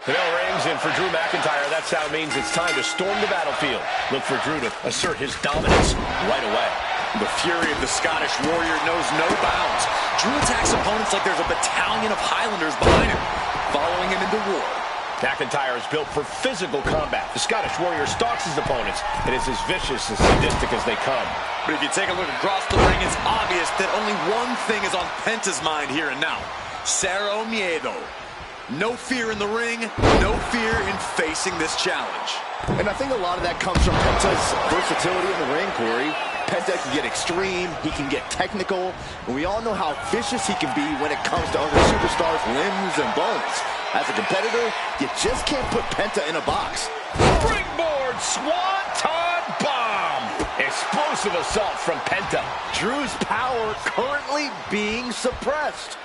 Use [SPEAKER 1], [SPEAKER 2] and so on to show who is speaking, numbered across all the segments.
[SPEAKER 1] The bell rings, and for Drew McIntyre, that sound means it's time to storm the battlefield. Look for Drew to assert his dominance right away.
[SPEAKER 2] The fury of the Scottish Warrior knows no bounds. Drew attacks opponents like there's a battalion of Highlanders behind him, following him into war.
[SPEAKER 1] McIntyre is built for physical combat. The Scottish Warrior stalks his opponents and is as vicious and sadistic as they come.
[SPEAKER 2] But if you take a look across the ring, it's obvious that only one thing is on Penta's mind here and now. Cero miedo. No fear in the ring, no fear in facing this challenge.
[SPEAKER 3] And I think a lot of that comes from Penta's versatility in the ring, Corey. Penta can get extreme, he can get technical, and we all know how vicious he can be when it comes to other superstars' limbs and bones. As a competitor, you just can't put Penta in a box.
[SPEAKER 1] Springboard Swanton Bomb! Explosive assault from Penta.
[SPEAKER 3] Drew's power currently being suppressed.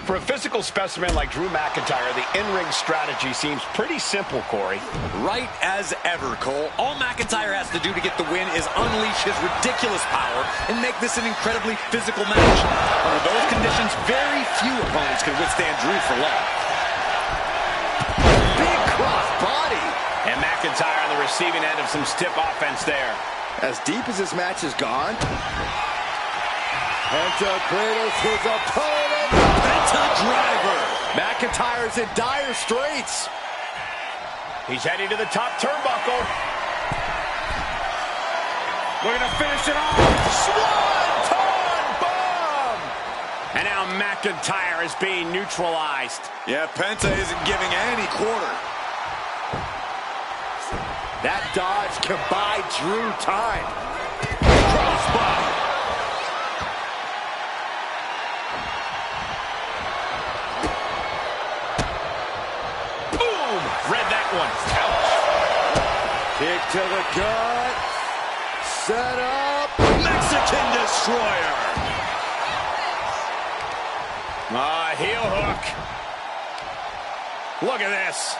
[SPEAKER 1] For a physical specimen like Drew McIntyre, the in-ring strategy seems pretty simple, Corey.
[SPEAKER 2] Right as ever, Cole. All McIntyre has to do to get the win is unleash his ridiculous power and make this an incredibly physical match. Under those conditions, very few opponents can withstand Drew for long.
[SPEAKER 3] Big cross body.
[SPEAKER 1] And McIntyre on the receiving end of some stiff offense there.
[SPEAKER 3] As deep as this match has gone, Penta cradles his opponent.
[SPEAKER 2] Penta driver.
[SPEAKER 3] McIntyre's in dire straits.
[SPEAKER 1] He's heading to the top turnbuckle. We're going to finish it off. Swanton Bomb! And now McIntyre is being neutralized.
[SPEAKER 2] Yeah, Penta isn't giving any quarter.
[SPEAKER 3] That dodge can buy Drew time. Crossbody.
[SPEAKER 1] Read that one. Ouch.
[SPEAKER 3] Kick to the gut. Set up.
[SPEAKER 2] Mexican Destroyer.
[SPEAKER 1] Heel hook. Look at this.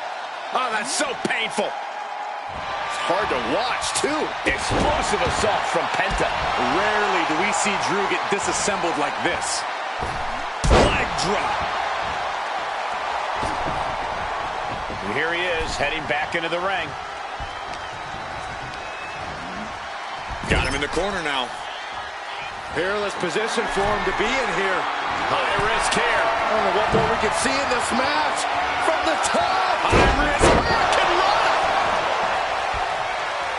[SPEAKER 1] Oh, that's so painful.
[SPEAKER 3] It's hard to watch, too.
[SPEAKER 1] Explosive assault from Penta.
[SPEAKER 2] Rarely do we see Drew get disassembled like this. Leg drop.
[SPEAKER 1] And here he is, heading back into the ring.
[SPEAKER 2] Got him in the corner now.
[SPEAKER 3] Peerless position for him to be in here.
[SPEAKER 1] High risk here.
[SPEAKER 3] I don't know what more we can see in this match. From the top.
[SPEAKER 1] High risk.
[SPEAKER 3] American run.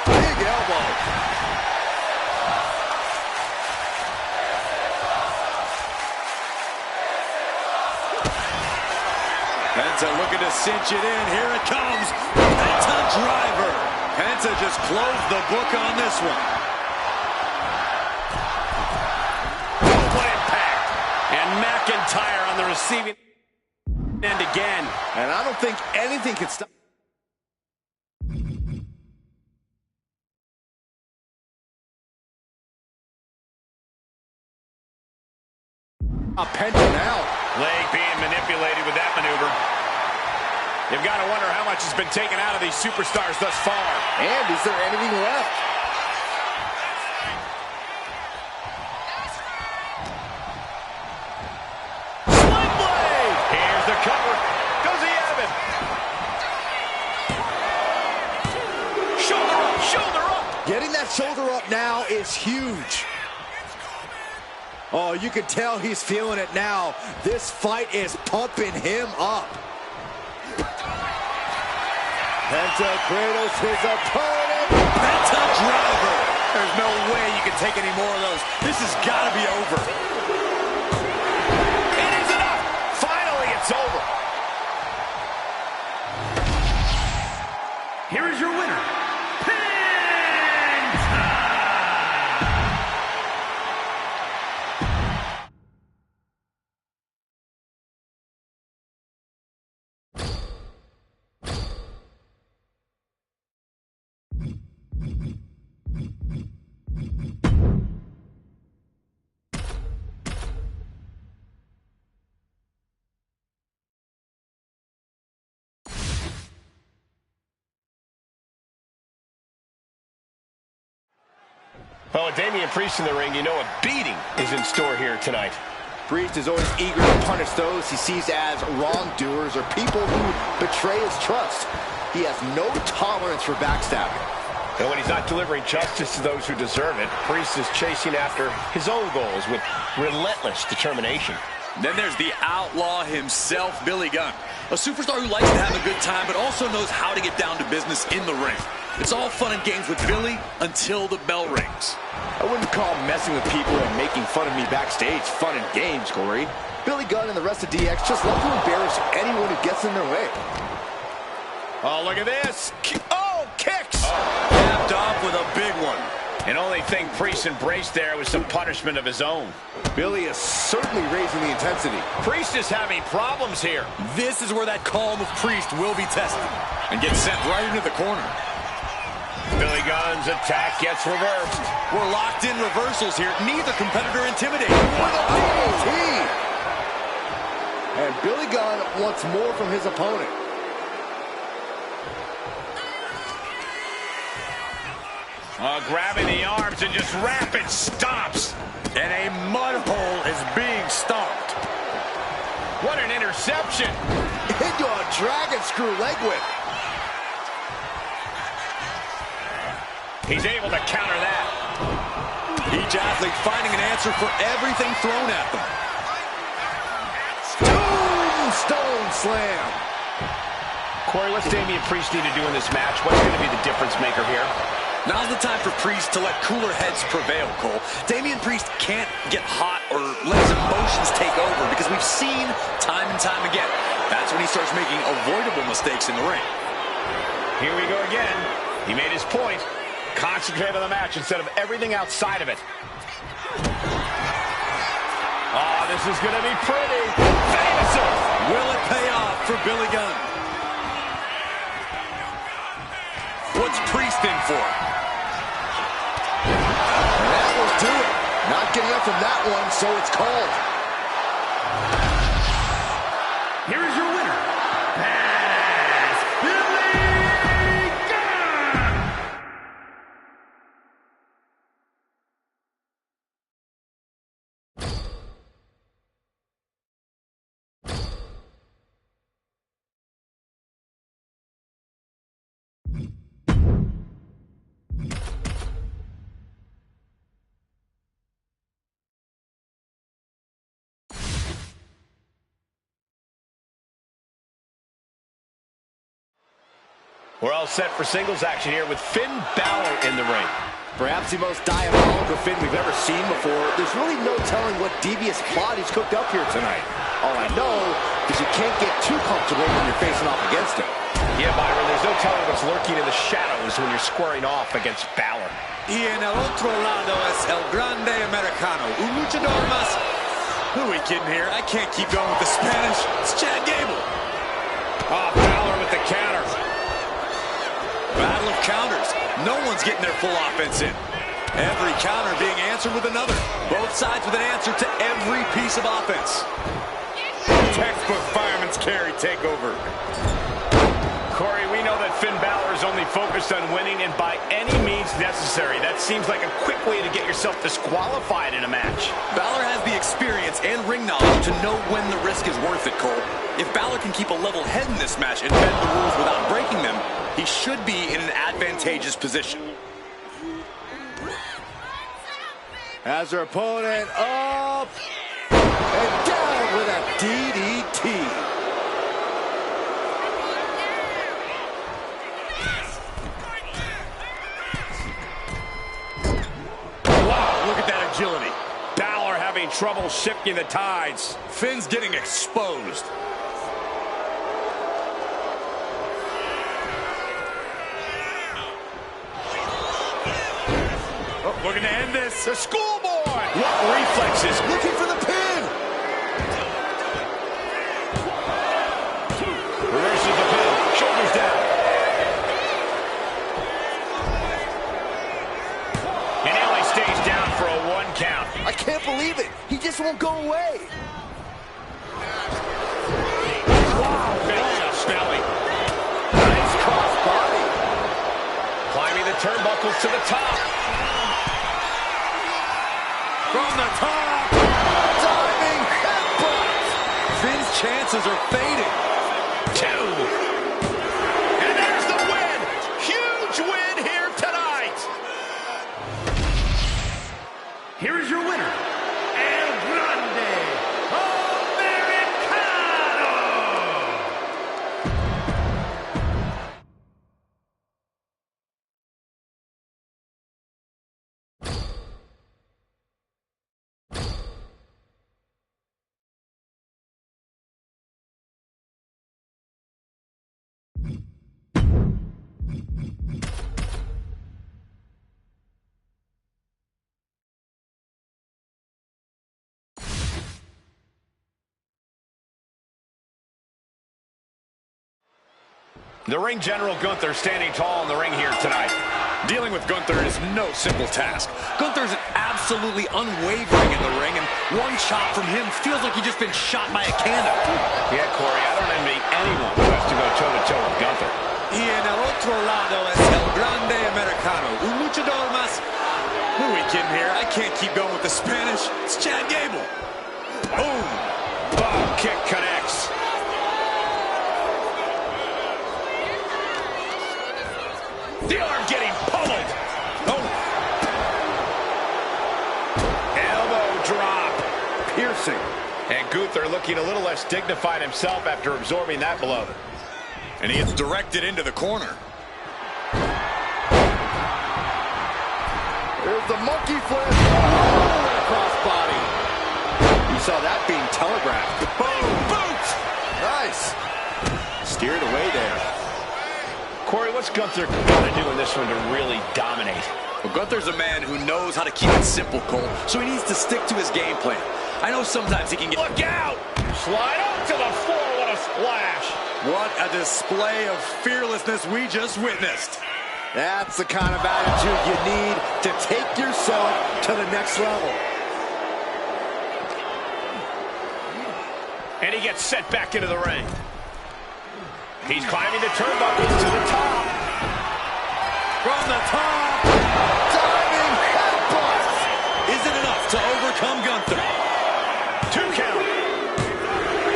[SPEAKER 3] Big elbow.
[SPEAKER 2] Penta looking to cinch it in. Here it comes. Penta driver. Penta just closed the book on this one. McIntyre on the receiving end again.
[SPEAKER 3] And I don't think anything can stop. A Penta now.
[SPEAKER 2] Leg being manipulated with that maneuver. You've got to wonder how much has been taken out of these superstars thus far.
[SPEAKER 3] And is there anything left?
[SPEAKER 1] Sling blade! Here's the cover. Does he have it? Shoulder up, shoulder up!
[SPEAKER 3] Getting that shoulder up now is huge. Oh, you can tell he's feeling it now. This fight is pumping him up. Penta cradles his opponent.
[SPEAKER 2] Penta driver. There's no way you can take any more of those. This has got to be over.
[SPEAKER 1] It is enough! Finally, it's over.
[SPEAKER 4] Here is your winner,
[SPEAKER 1] Well, with Damian Priest in the ring, you know a beating is in store here tonight.
[SPEAKER 3] Priest is always eager to punish those he sees as wrongdoers or people who betray his trust. He has no tolerance for backstabbing.
[SPEAKER 1] And when he's not delivering justice to those who deserve it, Priest is chasing after his own goals with relentless determination.
[SPEAKER 2] Then there's the outlaw himself, Billy Gunn. A superstar who likes to have a good time, but also knows how to get down to business in the ring. It's all fun and games with Billy until the bell rings.
[SPEAKER 3] I wouldn't call messing with people and making fun of me backstage fun and games, Corey. Billy Gunn and the rest of DX just love to embarrass anyone who gets in their way.
[SPEAKER 1] Oh, look at this. Oh, kicks.
[SPEAKER 2] Capped off with a big one.
[SPEAKER 1] And only thing Priest embraced there was some punishment of his own.
[SPEAKER 3] Billy is certainly raising the intensity.
[SPEAKER 1] Priest is having problems here.
[SPEAKER 2] This is where that calm of Priest will be tested and gets sent right into the corner.
[SPEAKER 1] Billy Gunn's attack gets reversed.
[SPEAKER 2] We're locked in reversals here. Neither competitor intimidated.
[SPEAKER 3] With a DDT! And Billy Gunn wants more from his opponent.
[SPEAKER 1] Grabbing the arms and just rapid stomps.
[SPEAKER 2] And a mud hole is being stomped.
[SPEAKER 1] What an interception.
[SPEAKER 3] Into a dragon screw leg whip.
[SPEAKER 1] He's able to counter that.
[SPEAKER 2] Each athlete finding an answer for everything thrown at them.
[SPEAKER 3] Tombstone slam.
[SPEAKER 1] Corey, what's Damian Priest need to do in this match? What's going to be the difference maker here?
[SPEAKER 2] Now's the time for Priest to let cooler heads prevail, Cole. Damian Priest can't get hot or let his emotions take over because we've seen time and time again. That's when he starts making avoidable mistakes in the ring.
[SPEAKER 1] Here we go again. He made his point. Concentrate on the match instead of everything outside of it. Oh, this is going to be pretty. Famously.
[SPEAKER 2] Will it pay off for Billy Gunn? What's Priest in for?
[SPEAKER 3] And that will do it. Not getting up from that one, so it's called.
[SPEAKER 4] here is your winner, Billy
[SPEAKER 1] We're all set for singles action here with Finn Balor in the ring.
[SPEAKER 3] Perhaps the most diabolical Finn we've ever seen before. There's really no telling what devious plot he's cooked up here tonight. All I know is you can't get too comfortable when you're facing off against him.
[SPEAKER 1] Yeah, Byron, there's no telling what's lurking in the shadows when you're squaring off against Balor.
[SPEAKER 2] Y en el otro lado es el grande americano, un luchador más Who are we kidding here? I can't keep going with the Spanish. It's Chad Gable.
[SPEAKER 1] Oh, Balor with the counter.
[SPEAKER 2] Battle of counters. No one's getting their full offense in. Every counter being answered with another. Both sides with an answer to every piece of offense.
[SPEAKER 1] Textbook fireman's carry takeover. Corey, we know that Finn Balor is only focused on winning and by any means necessary. That seems like a quick way to get yourself disqualified in a match.
[SPEAKER 2] Balor has the experience and ring knowledge to know when the risk is worth it, Cole. If Balor can keep a level head in this match and bend the rules without breaking them, he should be in an advantageous position.
[SPEAKER 3] Has her opponent up and down with a DDT.
[SPEAKER 1] Wow, look at that agility. Balor having trouble shifting the tides.
[SPEAKER 2] Finn's getting exposed.
[SPEAKER 1] Oh, looking to end this. The schoolboy. What reflexes.
[SPEAKER 3] Looking for the pin.
[SPEAKER 1] Reverses the pin. Shoulders down. And he only stays down for a 1 count.
[SPEAKER 3] I can't believe it. He just won't go away.
[SPEAKER 1] Wow. Finish belly. Nice cross body. Climbing the turnbuckles to the top. From the top.
[SPEAKER 3] Diving headbutt.
[SPEAKER 2] Finn's chances are fading.
[SPEAKER 1] 2. And there's the win. Huge win here tonight.
[SPEAKER 4] Here is your winner, El Grande Americano.
[SPEAKER 1] The ring general Gunther standing tall in the ring here tonight.
[SPEAKER 2] Dealing with Gunther is no simple task. Gunther's absolutely unwavering in the ring, and one chop from him feels like he's just been shot by a cannon.
[SPEAKER 1] Yeah, Corey, I don't envy anyone who has to go toe-to-toe with Gunther.
[SPEAKER 2] Y en el otro lado es El Grande Americano, un luchador más. Who are we kidding here? I can't keep going with the Spanish. It's Chad Gable.
[SPEAKER 1] Boom! Bomb kick connects. The arm getting pummeled. Oh. Elbow drop. Piercing. And Gunther looking a little less dignified himself after absorbing that blow.
[SPEAKER 2] And he gets directed into the corner.
[SPEAKER 3] There's the monkey flip. Oh, cross body. You saw that being telegraphed.
[SPEAKER 1] Boom! Boot!
[SPEAKER 3] Nice. Steered away there.
[SPEAKER 1] Corey, what's Gunther got to do in this one to really dominate?
[SPEAKER 2] Well, Gunther's a man who knows how to keep it simple, Cole, so he needs to stick to his game plan. I know sometimes he can get...
[SPEAKER 1] Look out! Slide up to the floor. What a splash.
[SPEAKER 2] What a display of fearlessness we just witnessed.
[SPEAKER 3] That's the kind of attitude you need to take yourself to the next level.
[SPEAKER 1] And he gets set back into the ring. He's climbing the turnbuckles to the top.
[SPEAKER 2] From the top.
[SPEAKER 3] Diving headbutt.
[SPEAKER 2] Is it enough to overcome Gunther?
[SPEAKER 1] 2 count.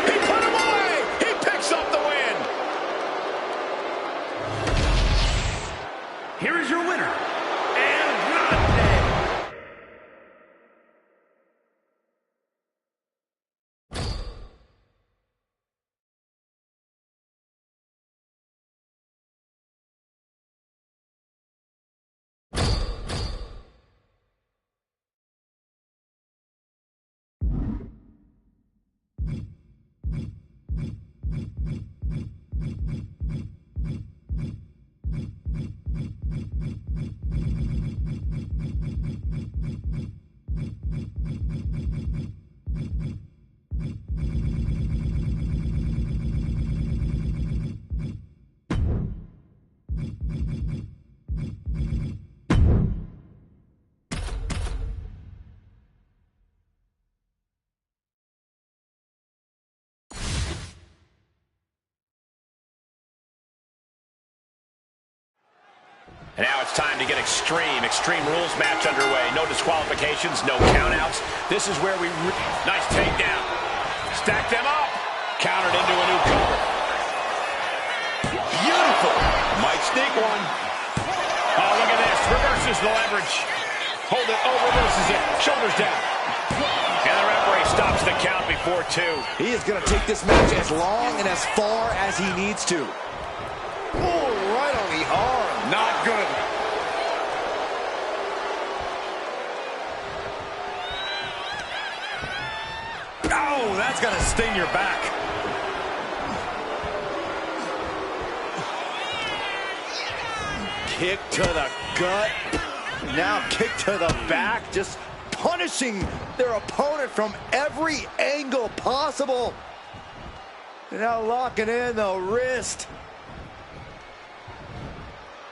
[SPEAKER 1] He put him away. He picks up the win.
[SPEAKER 4] Here is your winner, El Grande.
[SPEAKER 1] And now it's time to get extreme. Extreme Rules match underway. No disqualifications, no countouts. This is where we... Nice takedown. Stack them up. Countered into a new cover. Beautiful. Might sneak one. Oh, look at this. Reverses the leverage. Hold it. Oh, reverses it. Shoulders down. And the referee stops the count before 2.
[SPEAKER 3] He is going to take this match as long and as far as he needs to. Oh, right on the arm.
[SPEAKER 1] Not good.
[SPEAKER 2] Oh, that's going to sting your back.
[SPEAKER 3] Kick to the gut. Now kick to the back. Just punishing their opponent from every angle possible. Now locking in the wrist.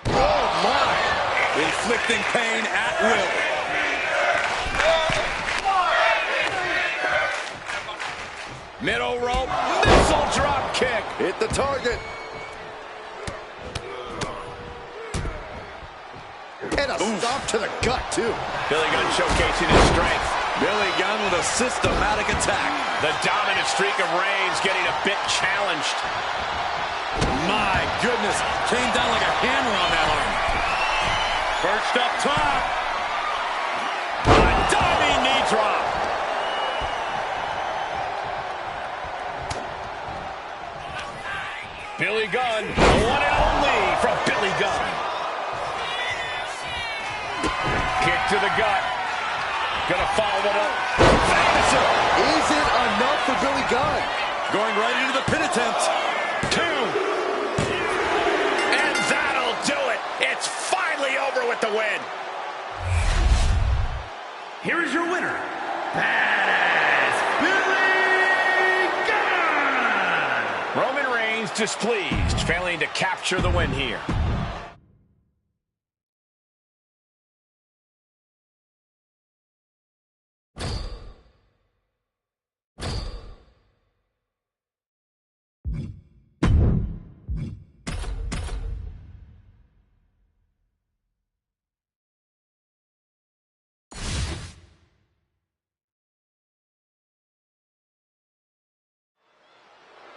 [SPEAKER 2] Oh, my. Inflicting pain at will.
[SPEAKER 1] Middle rope. Missile drop kick.
[SPEAKER 3] Hit the target. And a stop to the gut, too.
[SPEAKER 1] Billy Gunn showcasing his strength.
[SPEAKER 2] Billy Gunn with a systematic attack.
[SPEAKER 1] The dominant streak of Reigns getting a bit challenged.
[SPEAKER 2] My goodness, came down like a hammer on that arm. Perched up top.
[SPEAKER 1] A diving knee drop. Billy Gunn, the one and only from Billy Gunn. Kick to the gut. Gonna follow it up. Finisher.
[SPEAKER 3] Is it enough for Billy Gunn?
[SPEAKER 2] Going right into the pin attempt.
[SPEAKER 1] 2. And that'll do it. It's finally over with the win.
[SPEAKER 4] Here is your winner, Badass Billy Gunn!
[SPEAKER 1] Roman Reigns displeased, failing to capture the win here.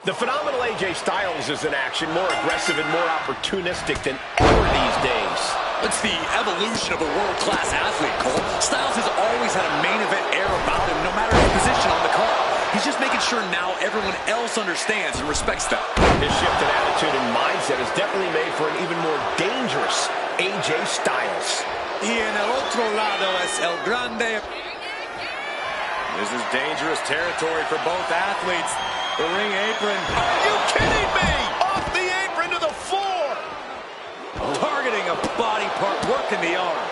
[SPEAKER 1] The phenomenal AJ Styles is in action, more aggressive and more opportunistic than ever these days.
[SPEAKER 2] It's the evolution of a world-class athlete, Cole. Styles has always had a main event air about him, no matter his position on the card. He's just making sure now everyone else understands and respects that.
[SPEAKER 1] His shift in attitude and mindset has definitely made for an even more dangerous AJ Styles.
[SPEAKER 2] Y en el otro lado es el grande. This is dangerous territory for both athletes. The ring apron.
[SPEAKER 1] Are you kidding me? Off the apron to the floor.
[SPEAKER 2] Targeting a body part, working the arm.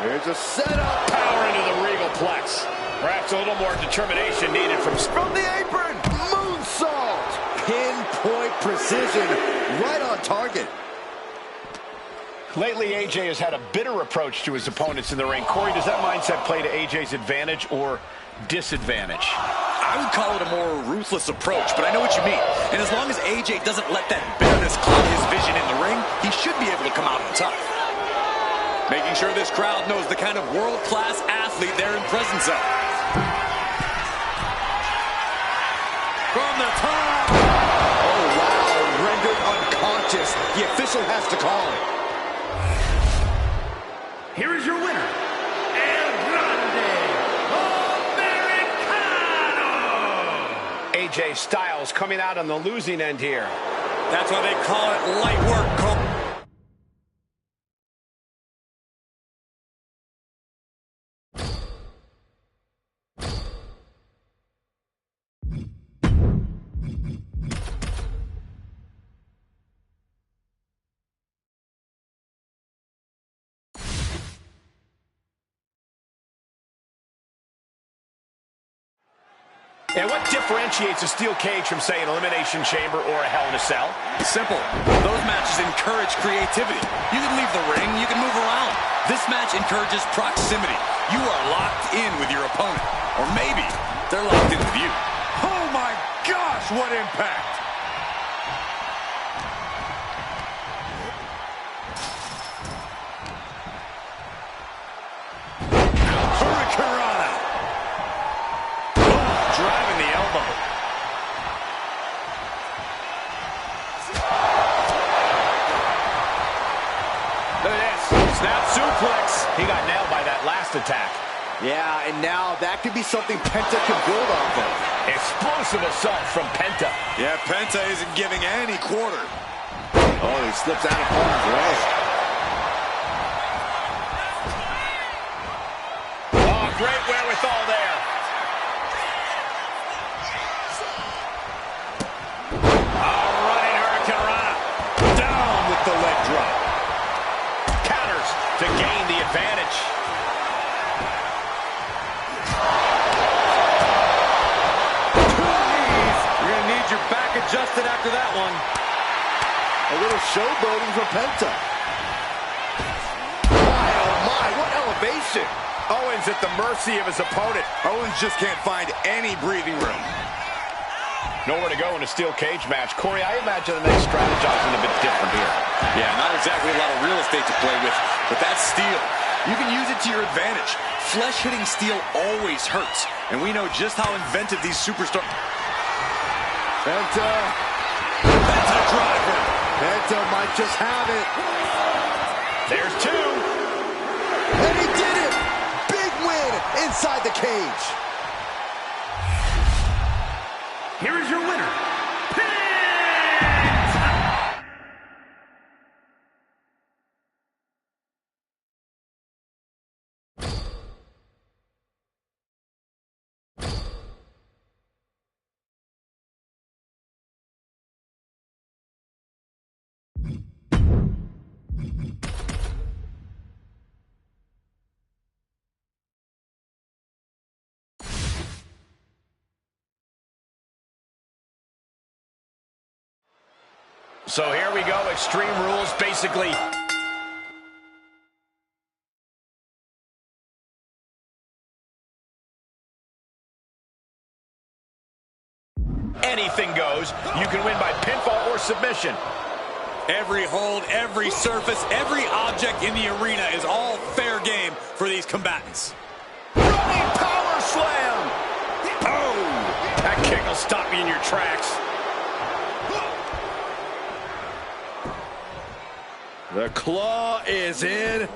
[SPEAKER 3] Here's a setup.
[SPEAKER 1] Power into the regal plex. Perhaps a little more determination needed from
[SPEAKER 3] the apron. Moonsault. Pinpoint precision. Right on target.
[SPEAKER 1] Lately, AJ has had a bitter approach to his opponents in the ring. Corey, does that mindset play to AJ's advantage or disadvantage?
[SPEAKER 2] I would call it a more ruthless approach, but I know what you mean. And as long as AJ doesn't let that bitterness cloud his vision in the ring, he should be able to come out on top. Making sure this crowd knows the kind of world-class athlete they're in presence of. From the top.
[SPEAKER 3] Oh, wow. Rendered unconscious. The official has to call it.
[SPEAKER 4] Here is your winner, El Grande Americano!
[SPEAKER 1] AJ Styles coming out on the losing end here.
[SPEAKER 2] That's why they call it light work, Cole.
[SPEAKER 1] And what differentiates a steel cage from, say, an elimination chamber or a Hell in a Cell?
[SPEAKER 2] Simple. Those matches encourage creativity. You can leave the ring, you can move around. This match encourages proximity. You are locked in with your opponent. Or maybe they're locked in with you.
[SPEAKER 3] Oh, my gosh, what impact.
[SPEAKER 2] Snap suplex.
[SPEAKER 1] He got nailed by that last attack.
[SPEAKER 3] Yeah, and now that could be something Penta can build off of.
[SPEAKER 1] Explosive assault from Penta.
[SPEAKER 2] Yeah, Penta isn't giving any quarter.
[SPEAKER 3] Oh, he slips out of harm's way.
[SPEAKER 1] Oh, great wherewithal there. Oh, running hurricanrana.
[SPEAKER 2] Down with the leg drop.
[SPEAKER 1] Counters to gain the advantage.
[SPEAKER 2] You're going to need your back adjusted after that one.
[SPEAKER 3] A little showboating from Penta. My, oh my, what elevation.
[SPEAKER 1] Owens at the mercy of his opponent.
[SPEAKER 2] Owens just can't find any breathing room.
[SPEAKER 1] Nowhere to go in a steel cage match. Corey, I imagine the next strategizing a bit different here.
[SPEAKER 2] Yeah, not exactly a lot of real estate to play with, but that's steel. You can use it to your advantage. Flesh-hitting steel always hurts, and we know just how inventive these superstars...
[SPEAKER 3] Penta.
[SPEAKER 2] Penta driver.
[SPEAKER 3] Penta might just have it.
[SPEAKER 1] There's two.
[SPEAKER 3] And he did it. Big win inside the cage.
[SPEAKER 4] Here is your winner, Penta!
[SPEAKER 1] So here we go, Extreme Rules, basically. Anything goes. You can win by pinfall or submission.
[SPEAKER 2] Every hold, every surface, every object in the arena is all fair game for these combatants.
[SPEAKER 1] Running power slam! Oh! That kick will stop you in your tracks.
[SPEAKER 3] The claw is in.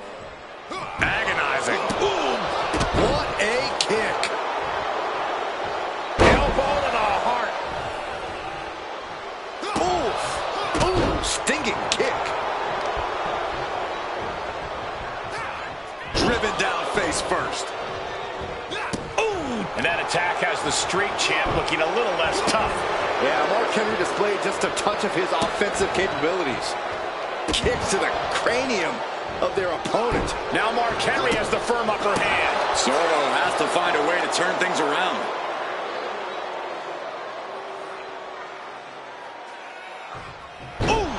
[SPEAKER 2] Agonizing.
[SPEAKER 3] Ooh, what a kick.
[SPEAKER 1] Elbow to the heart.
[SPEAKER 3] Ooh, stinging kick.
[SPEAKER 2] Driven down face first.
[SPEAKER 1] Ooh! And that attack has the street champ looking a little less tough.
[SPEAKER 3] Yeah, Mark Henry displayed just a touch of his offensive capabilities. Kicks to the cranium of their opponent.
[SPEAKER 1] Now Mark Henry has the firm upper hand.
[SPEAKER 2] Solo has to find a way to turn things around.
[SPEAKER 1] Ooh!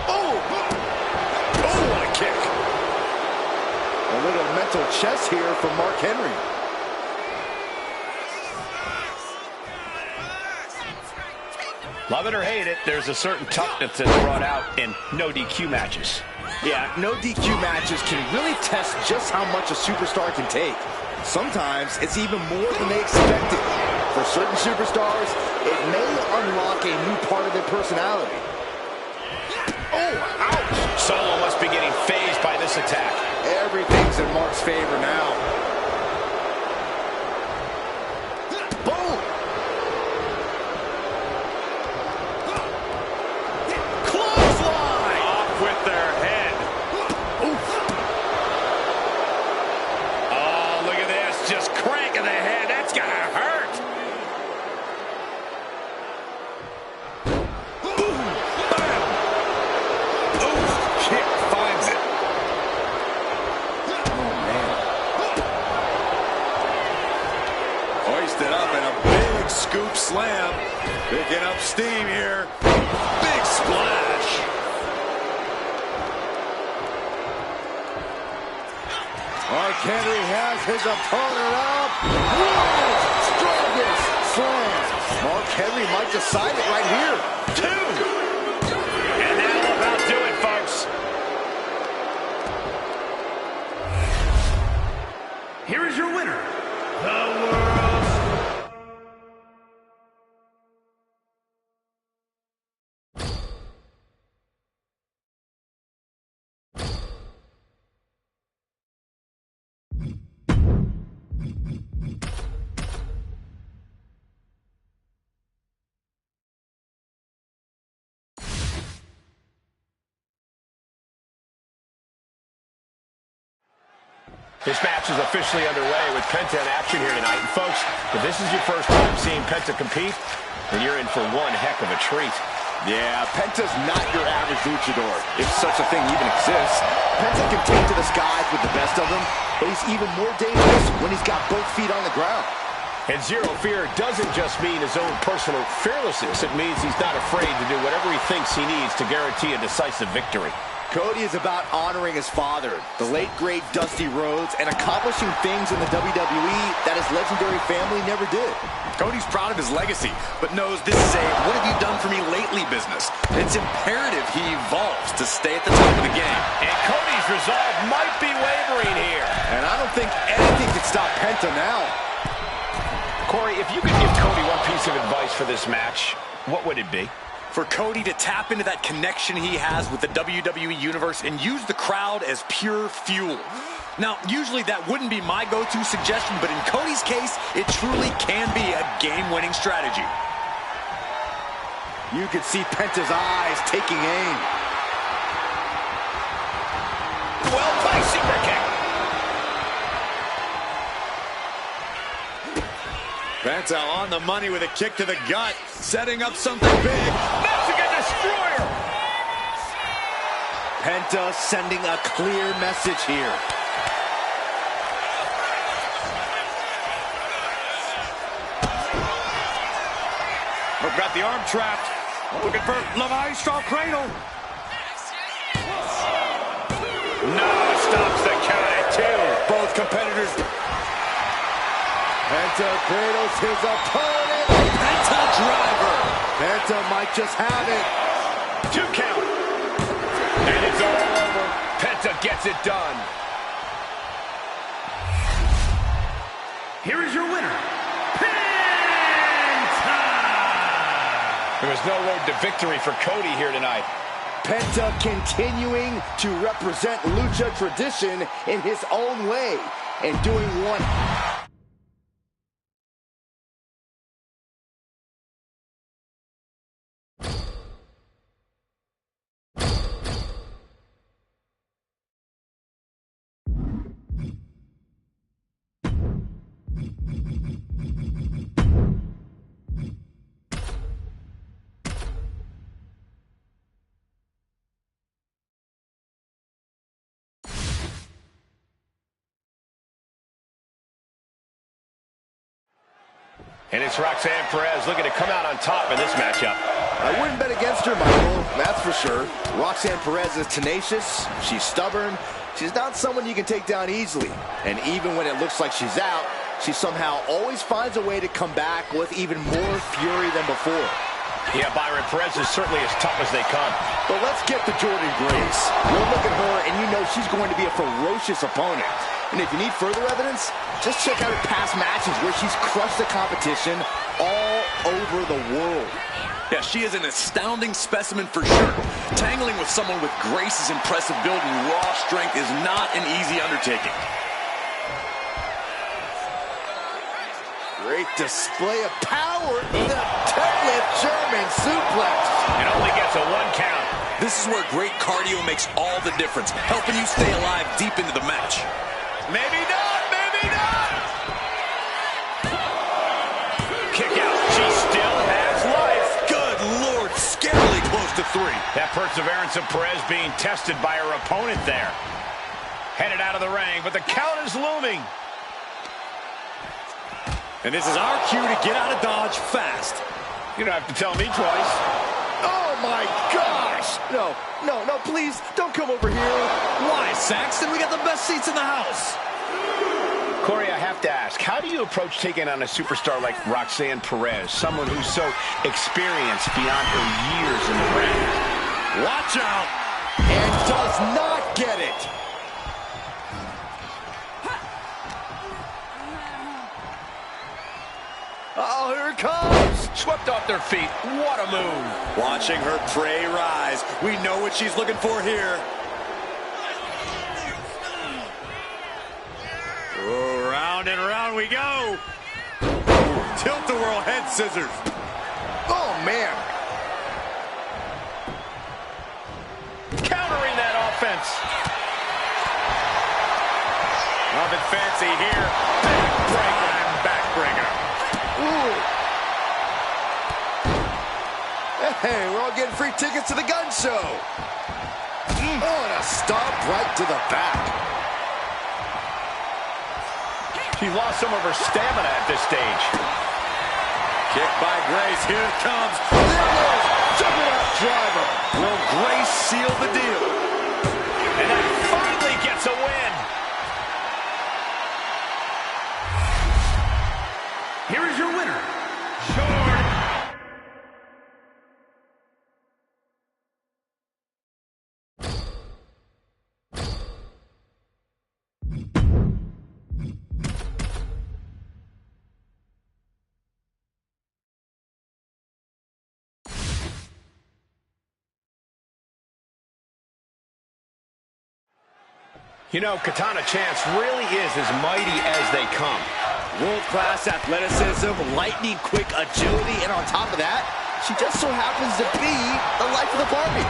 [SPEAKER 1] Ooh! Ooh, what a kick.
[SPEAKER 3] A little mental chess here from Mark Henry.
[SPEAKER 1] Love it or hate it, there's a certain toughness that's brought out in no DQ matches.
[SPEAKER 3] Yeah, no DQ matches can really test just how much a superstar can take. Sometimes it's even more than they expected. For certain superstars, it may unlock a new part of their personality. Oh, ouch!
[SPEAKER 1] Solo must be getting phased by this attack.
[SPEAKER 3] Everything's in Mark's favor now. Boom! Clothesline!
[SPEAKER 1] Off with their head.
[SPEAKER 3] Oof.
[SPEAKER 1] Oh, look at this. Just cranking the head. That's gonna hurt. Boom! Bam! Oof! Kick finds it.
[SPEAKER 2] Hoisted up in a big scoop slam. Picking up steam here. Big splash.
[SPEAKER 3] Mark Henry has his opponent up. World's strongest slam. Mark Henry might decide it right here.
[SPEAKER 1] Two! And that'll about do it, folks.
[SPEAKER 4] Here is your winner, the world's
[SPEAKER 1] This match is officially underway with Penta in action here tonight. And folks, if this is your first time seeing Penta compete, then you're in for one heck of a treat.
[SPEAKER 3] Yeah, Penta's not your average luchador, if such a thing even exists. Penta can take to the skies with the best of them, but he's even more dangerous when he's got both feet on the ground.
[SPEAKER 1] And zero fear doesn't just mean his own personal fearlessness. It means he's not afraid to do whatever he thinks he needs to guarantee a decisive victory.
[SPEAKER 3] Cody is about honoring his father, the late, great Dusty Rhodes, and accomplishing things in the WWE that his legendary family never did.
[SPEAKER 2] Cody's proud of his legacy, but knows this is a what have you done for me lately business. It's imperative he evolves to stay at the top of the game.
[SPEAKER 1] And Cody's resolve might be wavering here.
[SPEAKER 3] And I don't think anything can stop Penta now.
[SPEAKER 1] Corey, if you could give Cody one piece of advice for this match, what would it be?
[SPEAKER 2] For Cody to tap into that connection he has with the WWE Universe and use the crowd as pure fuel. Now, usually that wouldn't be my go-to suggestion, but in Cody's case, it truly can be a game-winning strategy.
[SPEAKER 3] You could see Penta's eyes taking aim.
[SPEAKER 1] Well-placed super kick.
[SPEAKER 2] Penta on the money with a kick to the gut, setting up something big.
[SPEAKER 1] Mexican Destroyer.
[SPEAKER 3] Penta sending a clear message here.
[SPEAKER 4] We've got the arm trapped. Looking for Levi style cradle.
[SPEAKER 1] No, stops the count at two.
[SPEAKER 3] Both competitors. Penta cradles his opponent.
[SPEAKER 2] Penta driver.
[SPEAKER 3] Penta might just have it.
[SPEAKER 1] 2 count. And it's all over. Penta gets it done.
[SPEAKER 4] Here is your winner, Penta!
[SPEAKER 1] There was no road to victory for Cody here tonight.
[SPEAKER 3] Penta continuing to represent lucha tradition in his own way and doing one.
[SPEAKER 1] And it's Roxanne Perez looking to come out on top in this matchup.
[SPEAKER 3] I wouldn't bet against her, Michael, that's for sure. Roxanne Perez is tenacious, she's stubborn, she's not someone you can take down easily. And even when it looks like she's out, she somehow always finds a way to come back with even more fury than before.
[SPEAKER 1] Yeah, Byron, Perez is certainly as tough as they come.
[SPEAKER 3] But let's get to Jordynne Grace. You'll look at her and you know she's going to be a ferocious opponent. And if you need further evidence, just check out her past matches where she's crushed the competition all over the world.
[SPEAKER 2] Yeah, she is an astounding specimen for sure. Tangling with someone with Grace's impressive build and raw strength is not an easy undertaking.
[SPEAKER 3] Great display of power. The deadlift German suplex.
[SPEAKER 1] It only gets a 1 count.
[SPEAKER 2] This is where great cardio makes all the difference, helping you stay alive deep into the match.
[SPEAKER 1] Maybe not, maybe not. Kick out. She still has life.
[SPEAKER 2] Good Lord, scarily close to 3.
[SPEAKER 1] That perseverance of Perez being tested by her opponent there. Headed out of the ring, but the count is looming.
[SPEAKER 2] And this is our cue to get out of Dodge fast.
[SPEAKER 1] You don't have to tell me twice.
[SPEAKER 3] Oh my gosh! No, please, don't come over here.
[SPEAKER 2] Why, Saxton? We got the best seats in the house.
[SPEAKER 1] Corey, I have to ask, how do you approach taking on a superstar like Roxanne Perez, someone who's so experienced beyond her years in the ring?
[SPEAKER 2] Watch out!
[SPEAKER 3] And does not get it. Oh, here it comes.
[SPEAKER 1] Swept off their feet. What a move.
[SPEAKER 2] Watching her prey rise. We know what she's looking for here. Oh, round and round we go. Tilt-a-whirl head scissors.
[SPEAKER 3] Oh, man.
[SPEAKER 1] Countering that offense. Nothing fancy here. Backbreaker and backbreaker.
[SPEAKER 3] Ooh. Hey, we're all getting free tickets to the gun show. Oh, and a stomp right to the back.
[SPEAKER 1] She's lost some of her stamina at this stage.
[SPEAKER 2] Kick by Grace. Here it comes.
[SPEAKER 3] There it is. Juggernaut driver.
[SPEAKER 2] Will Grace seal the deal?
[SPEAKER 1] And that finally gets a win.
[SPEAKER 5] Here is your winner, Jordan.
[SPEAKER 1] You know, Katana Chance really is as mighty as they come.
[SPEAKER 3] World-class athleticism, lightning-quick agility, and on top of that, she just so happens to be the life of the party.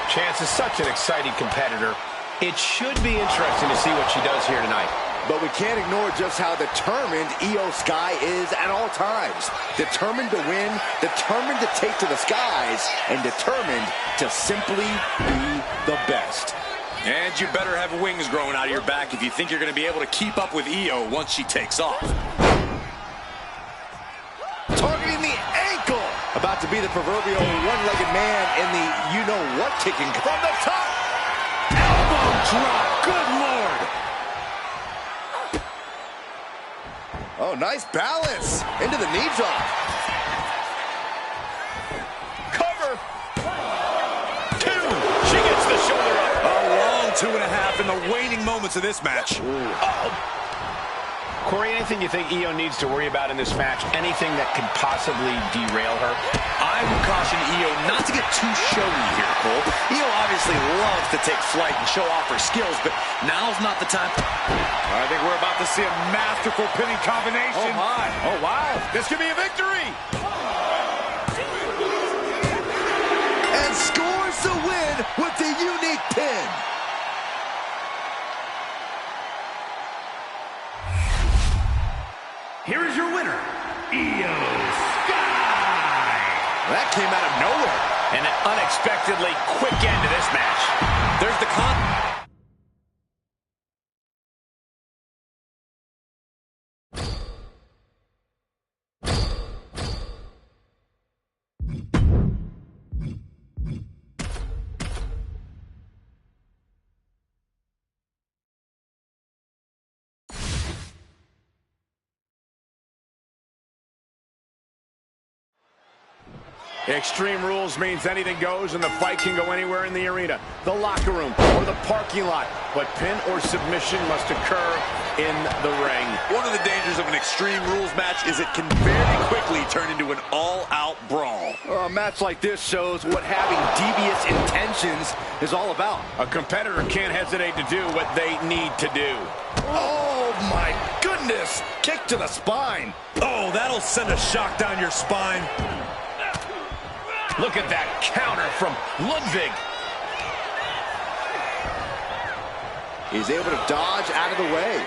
[SPEAKER 1] Chance is such an exciting competitor. It should be interesting to see what she does here tonight.
[SPEAKER 3] But we can't ignore just how determined Io Sky is at all times. Determined to win, determined to take to the skies, and determined to simply be the best.
[SPEAKER 2] And you better have wings growing out of your back if you think you're going to be able to keep up with Io once she takes off.
[SPEAKER 3] Targeting the ankle. About to be the proverbial one-legged man in the you-know-what kicking from the top. Elbow drop. Good Lord. Oh, nice balance. Into the knee drop.
[SPEAKER 1] Cover. 2. She gets the shoulder up.
[SPEAKER 2] A long 2.5 in the waning moments of this match.
[SPEAKER 1] Corey, anything you think Io needs to worry about in this match? Anything that could possibly derail her?
[SPEAKER 2] I would caution Io not to get too showy here, Cole. Io obviously loves to take flight and show off her skills, but now's not the time.
[SPEAKER 4] I think we're about to see a masterful pinning combination.
[SPEAKER 2] Oh, my.
[SPEAKER 4] Oh, wow. This could be a victory.
[SPEAKER 3] And scores the win with the unique pin.
[SPEAKER 5] Here is your winner, Io Sky.
[SPEAKER 3] That came out of nowhere.
[SPEAKER 1] And an unexpectedly quick end to this match.
[SPEAKER 2] There's the con.
[SPEAKER 1] Extreme Rules means anything goes and the fight can go anywhere in the arena, the locker room, or the parking lot. But pin or submission must occur in the ring.
[SPEAKER 2] One of the dangers of an Extreme Rules match is it can very quickly turn into an all-out brawl.
[SPEAKER 3] A match like this shows what having devious intentions is all about.
[SPEAKER 1] A competitor can't hesitate to do what they need to do.
[SPEAKER 3] Oh, my goodness. Kick to the spine.
[SPEAKER 2] Oh, that'll send a shock down your spine.
[SPEAKER 1] Look at that counter from Ludwig.
[SPEAKER 3] He's able to dodge out of the way.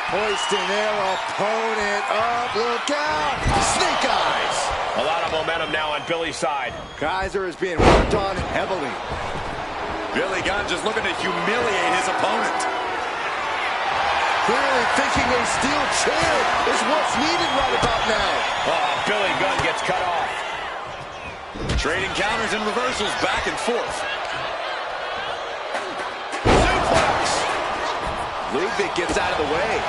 [SPEAKER 3] Hoisting their opponent up. Look out. Snake eyes.
[SPEAKER 1] A lot of momentum now on Billy's side.
[SPEAKER 3] Kaiser is being worked on heavily.
[SPEAKER 2] Billy Gunn just looking to humiliate his opponent.
[SPEAKER 3] Clearly thinking a steel chair is what's needed right about now.
[SPEAKER 1] Oh, Billy Gunn gets cut off.
[SPEAKER 2] Trading counters and reversals back and forth.
[SPEAKER 1] Suplex.
[SPEAKER 3] Ludwig gets out of the way.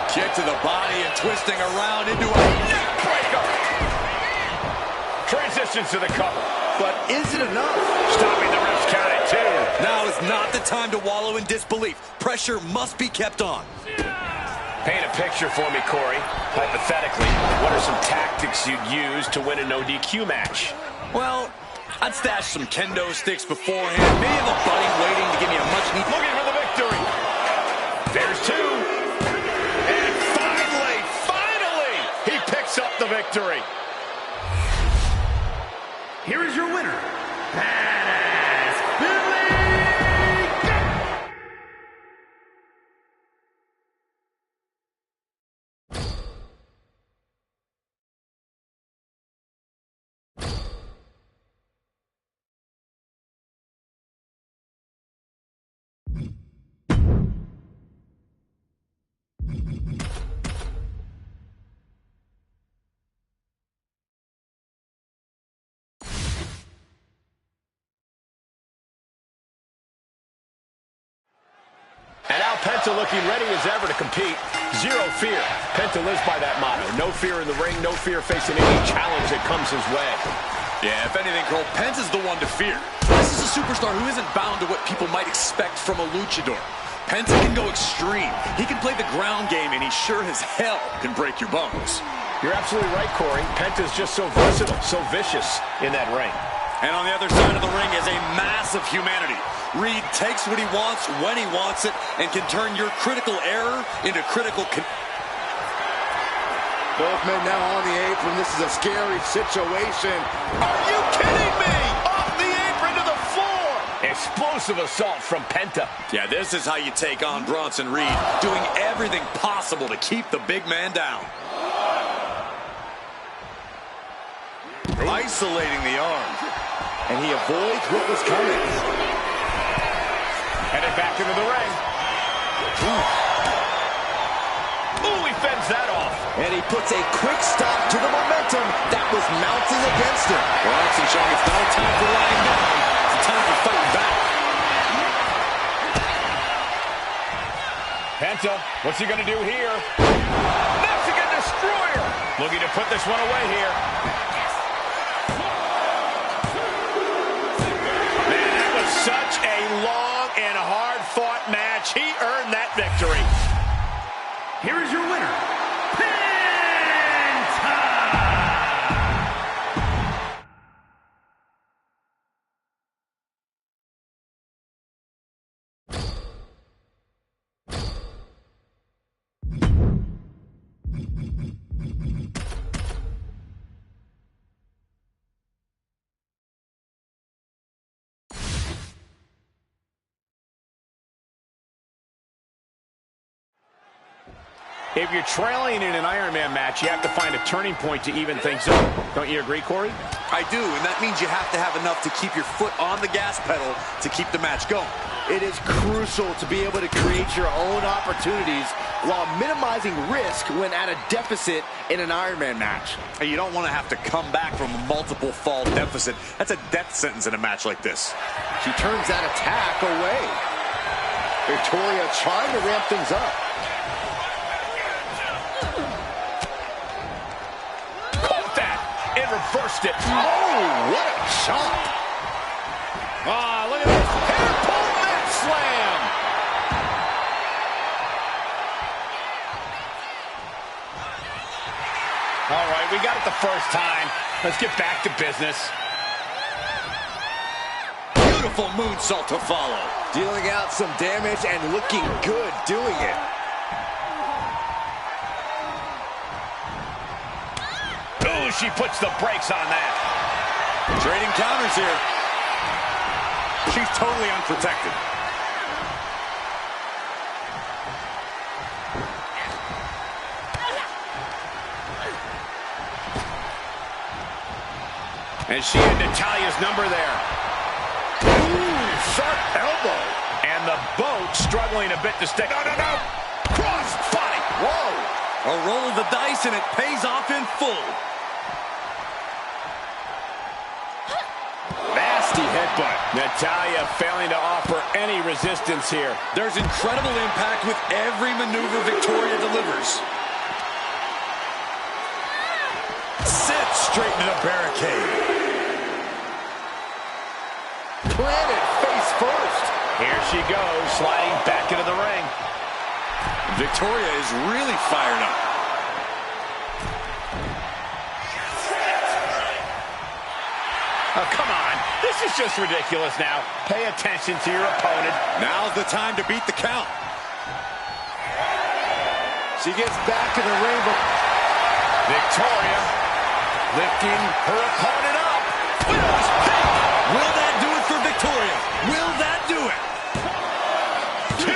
[SPEAKER 2] Kick to the body and twisting around into a
[SPEAKER 1] Neck breaker. Transitions to the cover.
[SPEAKER 3] But is it enough?
[SPEAKER 1] Stopping the ref's count at 2.
[SPEAKER 2] Now is not the time to wallow in disbelief. Pressure must be kept on.
[SPEAKER 1] Paint a picture for me, Corey. Hypothetically, what are some tactics you'd use to win a no DQ match?
[SPEAKER 2] Well, I'd stash some kendo sticks beforehand. Maybe have a buddy waiting to give me a much-needed...
[SPEAKER 1] Looking for the victory. There's 2. And finally, he picks up the victory.
[SPEAKER 5] here is your winner, Badass Billy.
[SPEAKER 1] And now Penta looking ready as ever to compete. Zero fear. Penta lives by that motto. No fear in the ring, no fear facing any challenge that comes his way.
[SPEAKER 2] Yeah, if anything, Cole, Penta's the one to fear. This is a superstar who isn't bound to what people might expect from a luchador. Penta can go extreme. He can play the ground game, and he sure as hell can break your bones.
[SPEAKER 1] You're absolutely right, Corey. Penta's just so versatile, so vicious in that ring.
[SPEAKER 2] And on the other side of the ring is a mass of humanity. Reed takes what he wants when he wants it and can turn your critical error into critical...
[SPEAKER 3] Both men now on the apron. This is a scary situation. Are you kidding me? Off the apron to the floor.
[SPEAKER 1] Explosive assault from Penta.
[SPEAKER 2] Yeah, this is how you take on Bronson Reed, doing everything possible to keep the big man down. Isolating the arm.
[SPEAKER 3] And he avoids what was coming.
[SPEAKER 1] Headed back into the ring. Ooh, he fends that off.
[SPEAKER 3] And he puts a quick stop to the momentum that was mounting against him.
[SPEAKER 2] Bronson showing it's not a time for lying down. It's a time for fighting back.
[SPEAKER 1] Penta, what's he going to do here? Mexican Destroyer. Looking to put this one away here. Man, that was such a long and hard-fought match. He earned that victory.
[SPEAKER 5] Here is your winner, Penta!
[SPEAKER 1] If you're trailing in an Iron Man match, you have to find a turning point to even things up. Don't you agree, Corey?
[SPEAKER 2] I do, and that means you have to have enough to keep your foot on the gas pedal to keep the match going.
[SPEAKER 3] It is crucial to be able to create your own opportunities while minimizing risk when at a deficit in an Iron Man match.
[SPEAKER 2] And you don't want to have to come back from a multiple fall deficit. That's a death sentence in a match like this.
[SPEAKER 3] She turns that attack away. Victoria trying to ramp things up.
[SPEAKER 1] Reversed it.
[SPEAKER 3] Oh, what a chop.
[SPEAKER 1] Ah, look at this. Hair pull mat slam. All right, we got it the first time. Let's get back to business.
[SPEAKER 2] Beautiful moonsault to follow.
[SPEAKER 3] Dealing out some damage and looking good doing it.
[SPEAKER 1] Ooh, she puts the brakes on that.
[SPEAKER 2] Trading counters here. She's totally unprotected.
[SPEAKER 1] And she had Natalia's number there.
[SPEAKER 3] Ooh, sharp elbow.
[SPEAKER 1] And the boat struggling a bit to stay. No, no, no. Cross body.
[SPEAKER 3] Whoa.
[SPEAKER 2] A roll of the dice, and it pays off in full.
[SPEAKER 1] Nasty headbutt. Natalia failing to offer any resistance here.
[SPEAKER 2] There's incredible impact with every maneuver Victoria delivers. Sits straight into the barricade.
[SPEAKER 3] Planted face first.
[SPEAKER 1] Here she goes, sliding back into the ring.
[SPEAKER 2] Victoria is really fired up.
[SPEAKER 1] Oh, come on. This is just ridiculous now. Pay attention to your opponent.
[SPEAKER 2] Now's the time to beat the count.
[SPEAKER 3] She gets back in the ring.
[SPEAKER 1] Victoria lifting her opponent up.
[SPEAKER 2] Widow's pick. Will that do it for Victoria? Will that do it?
[SPEAKER 1] 2.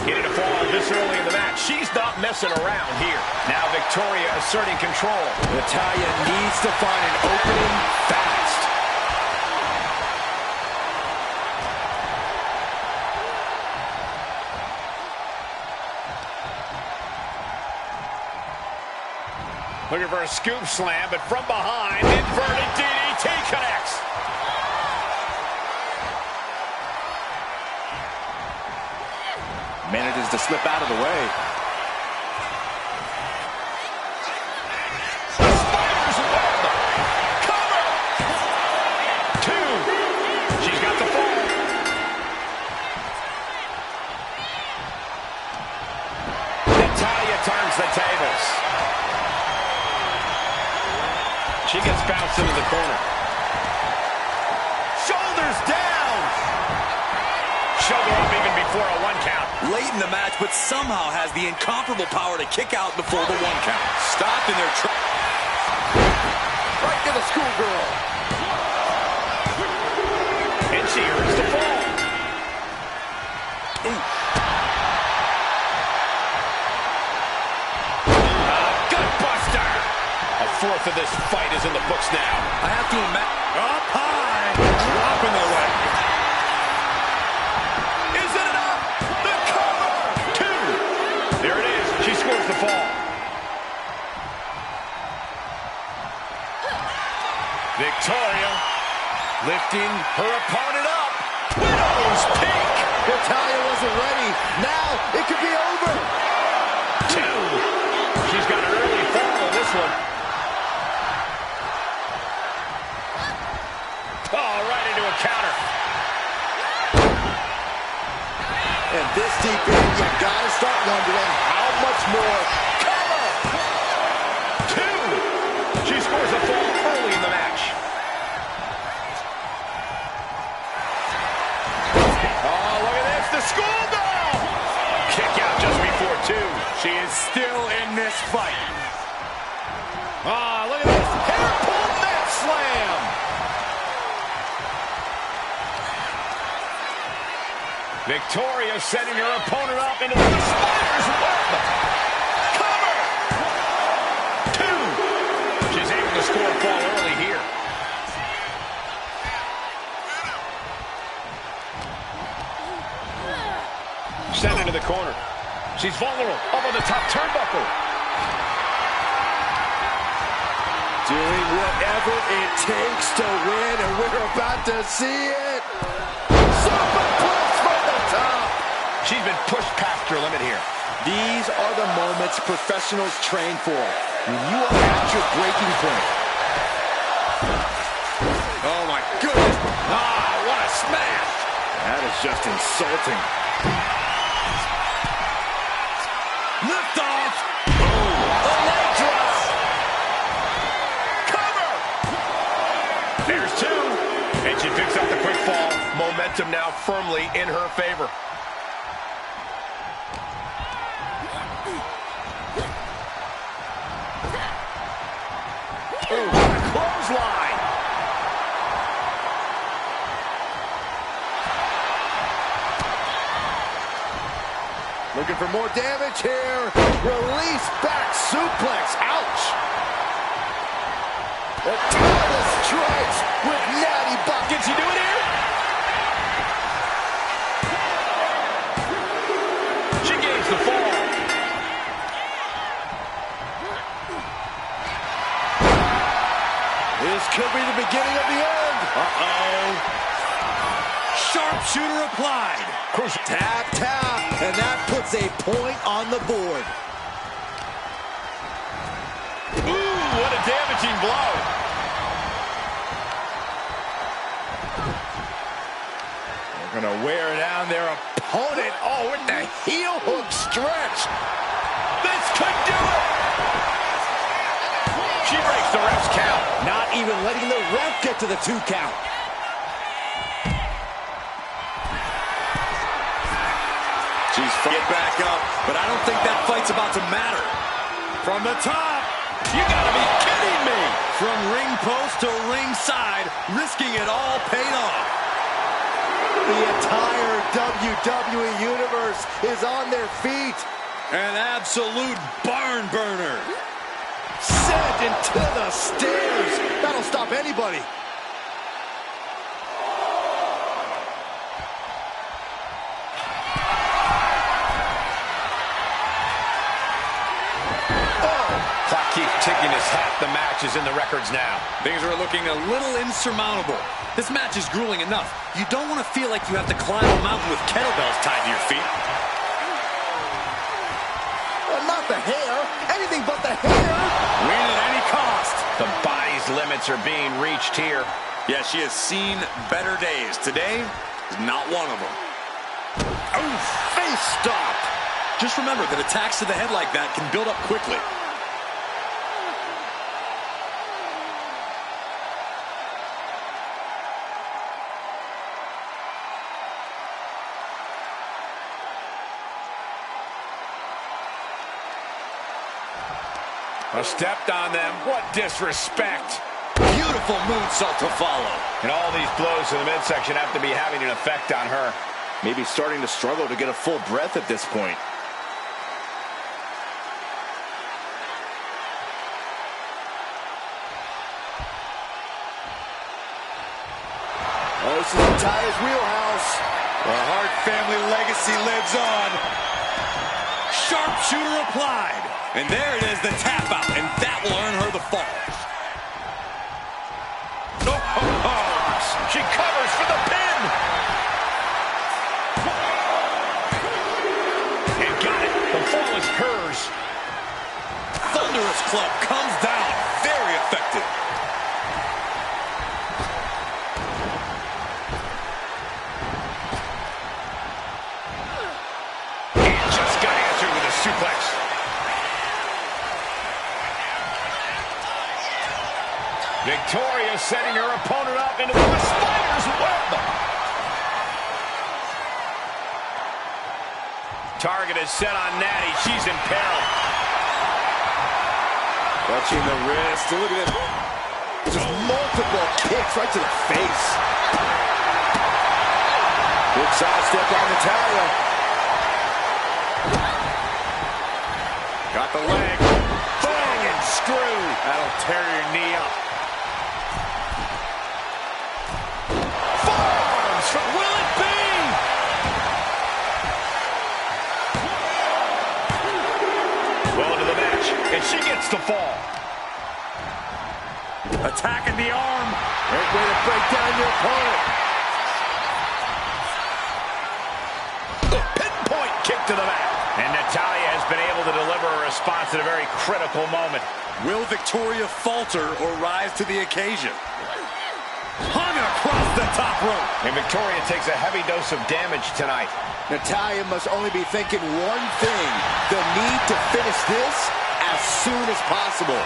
[SPEAKER 1] Getting a fall this early in the match. She's not messing around here. Now Victoria asserting control.
[SPEAKER 3] Natalya needs to find an opening fast.
[SPEAKER 1] Looking for a scoop slam, but from behind, inverted DDT connects.
[SPEAKER 3] Manages to slip out of the way.
[SPEAKER 1] Spider's web. Cover. 2. She's got the fall. Natalya turns the tables. She gets bounced into the corner. Shoulders down. Shoulder up even before a 1 count.
[SPEAKER 2] Late in the match, but somehow has the incomparable power to kick out before the 1 count. Stopped in their
[SPEAKER 3] Right to the schoolgirl.
[SPEAKER 1] And she earns the fall. Gutbuster. A fourth of this fight is in the books now.
[SPEAKER 2] I have to imagine. Up high. Dropping the leg.
[SPEAKER 1] Is it enough? The cover! 2. There it is. She scores the fall. Victoria lifting her opponent up. Widow's peak.
[SPEAKER 3] Natalya wasn't ready. Now it could be over.
[SPEAKER 1] 2. She's got an early fall on this one. Oh, right into a counter.
[SPEAKER 3] And this deep in, you gotta start wondering how much more. Cover!
[SPEAKER 1] 2. She scores a fall early in the match. Oh, look at this. The schoolgirl! Kick out just before 2. She is still in this fight. Ah, look at this. Hair pull mat slam. Victoria setting her opponent up into the spider's web. Cover! 2. She's able to score a fall early here. Sent into the corner. She's vulnerable up on the top turnbuckle.
[SPEAKER 3] Doing whatever it takes to win, and we're about to see it. Superplex from the top.
[SPEAKER 1] She's been pushed past her limit here.
[SPEAKER 3] These are the moments professionals train for. When you are at your breaking point.
[SPEAKER 2] Oh, my goodness. Ah, what a smash.
[SPEAKER 3] That is just insulting.
[SPEAKER 2] Lift off.
[SPEAKER 1] The leg drop. Cover. There's 2. And she picks up the quick fall. Momentum now firmly in her favor. Ooh, what a clothesline.
[SPEAKER 3] Looking for more damage here. Release back suplex. Ouch. The Natalya strikes with natty bucket.
[SPEAKER 1] Can she do it here? She gains the fall.
[SPEAKER 3] This could be the beginning of the end.
[SPEAKER 2] Uh-oh. Sharpshooter applied.
[SPEAKER 3] Tap, tap, and that puts a point on the board.
[SPEAKER 1] Ooh, what a damaging blow.
[SPEAKER 3] They're going to wear down their opponent. Oh, with the heel hook stretch.
[SPEAKER 1] This could do it. She breaks the ref's count.
[SPEAKER 3] Not even letting the ref get to the 2 count.
[SPEAKER 2] She's get back up, but I don't think that fight's about to matter.
[SPEAKER 1] From the top. You gotta be kidding me.
[SPEAKER 2] From ring post to ringside, risking it all paid off.
[SPEAKER 3] The entire WWE Universe is on their feet.
[SPEAKER 2] An absolute barn burner.
[SPEAKER 3] Sent into the stairs. That'll stop anybody.
[SPEAKER 1] Clock keeps ticking as half the match is in the records now.
[SPEAKER 2] Things are looking a little insurmountable. This match is grueling enough. You don't want to feel like you have to climb a mountain with kettlebells tied to your feet.
[SPEAKER 3] Not the hair. Anything but the hair.
[SPEAKER 2] Win at any cost.
[SPEAKER 1] The body's limits are being reached here.
[SPEAKER 2] Yeah, she has seen better days. Today is not one of them.
[SPEAKER 3] Oh, face stop.
[SPEAKER 2] Just remember that attacks to the head like that can build up quickly.
[SPEAKER 1] Stepped on them. What disrespect.
[SPEAKER 2] Beautiful moonsault to follow.
[SPEAKER 1] And all these blows to the midsection have to be having an effect on her.
[SPEAKER 3] Maybe starting to struggle to get a full breath at this point. Oh, this is Natalya's wheelhouse.
[SPEAKER 2] The Hart family legacy lives on. Sharpshooter applied. And there it is, the tap out. And that will earn her the fall.
[SPEAKER 1] She covers for the pin. And got it. The fall is hers.
[SPEAKER 2] Thunderous club comes down. Very effective.
[SPEAKER 1] And just got answered with a suplex. Victoria setting her opponent up into the spider's web. Target is set on Natty. She's in peril.
[SPEAKER 3] Touching the wrist. Look at this. Just multiple kicks right to the face. Big side step on Natalya.
[SPEAKER 1] Got the leg. Bang and screw. That'll tear your knee up. Will it be? Well into the match, and she gets the fall. Attacking the arm.
[SPEAKER 3] Great way to break down your opponent.
[SPEAKER 1] The pinpoint kick to the back. And Natalya has been able to deliver a response at a very critical moment.
[SPEAKER 2] Will Victoria falter or rise to the occasion? Hung across the top rope.
[SPEAKER 1] And Victoria takes a heavy dose of damage tonight.
[SPEAKER 3] Natalya must only be thinking one thing: the need to finish this as soon as possible.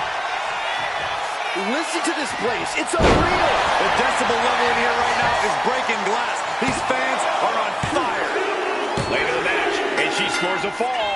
[SPEAKER 3] Listen to this place. It's unreal.
[SPEAKER 2] The decibel level in here right now is breaking glass. These fans are on fire.
[SPEAKER 1] Later in the match, and she scores a fall.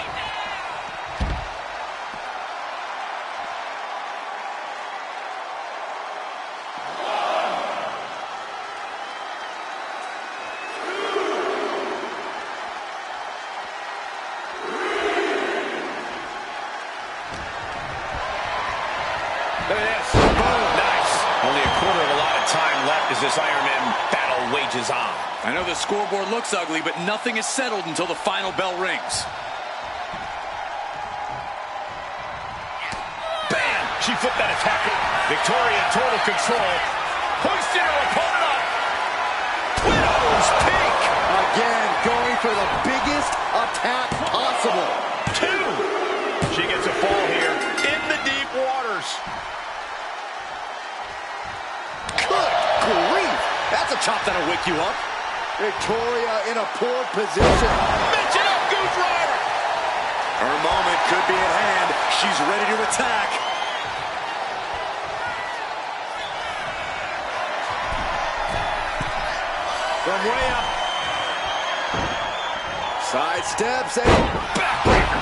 [SPEAKER 1] Look at this. Boom. Nice. Only a quarter of a lot of time left as this Iron Man battle wages on.
[SPEAKER 2] I know the scoreboard looks ugly, but nothing is settled until the final bell rings.
[SPEAKER 1] Bam! She flipped that attack. Victoria in total control. Hoisted her opponent up. Widow's peak.
[SPEAKER 3] Again, going for the biggest attack possible.
[SPEAKER 1] Two. She gets a fall here in the deep waters.
[SPEAKER 3] Good grief.
[SPEAKER 2] That's a chop that'll wake you up.
[SPEAKER 3] Victoria in a poor position.
[SPEAKER 1] Mention up, Goose Rider.
[SPEAKER 2] Her moment could be at hand. She's ready to attack.
[SPEAKER 3] From way up. Side steps and backbreaker.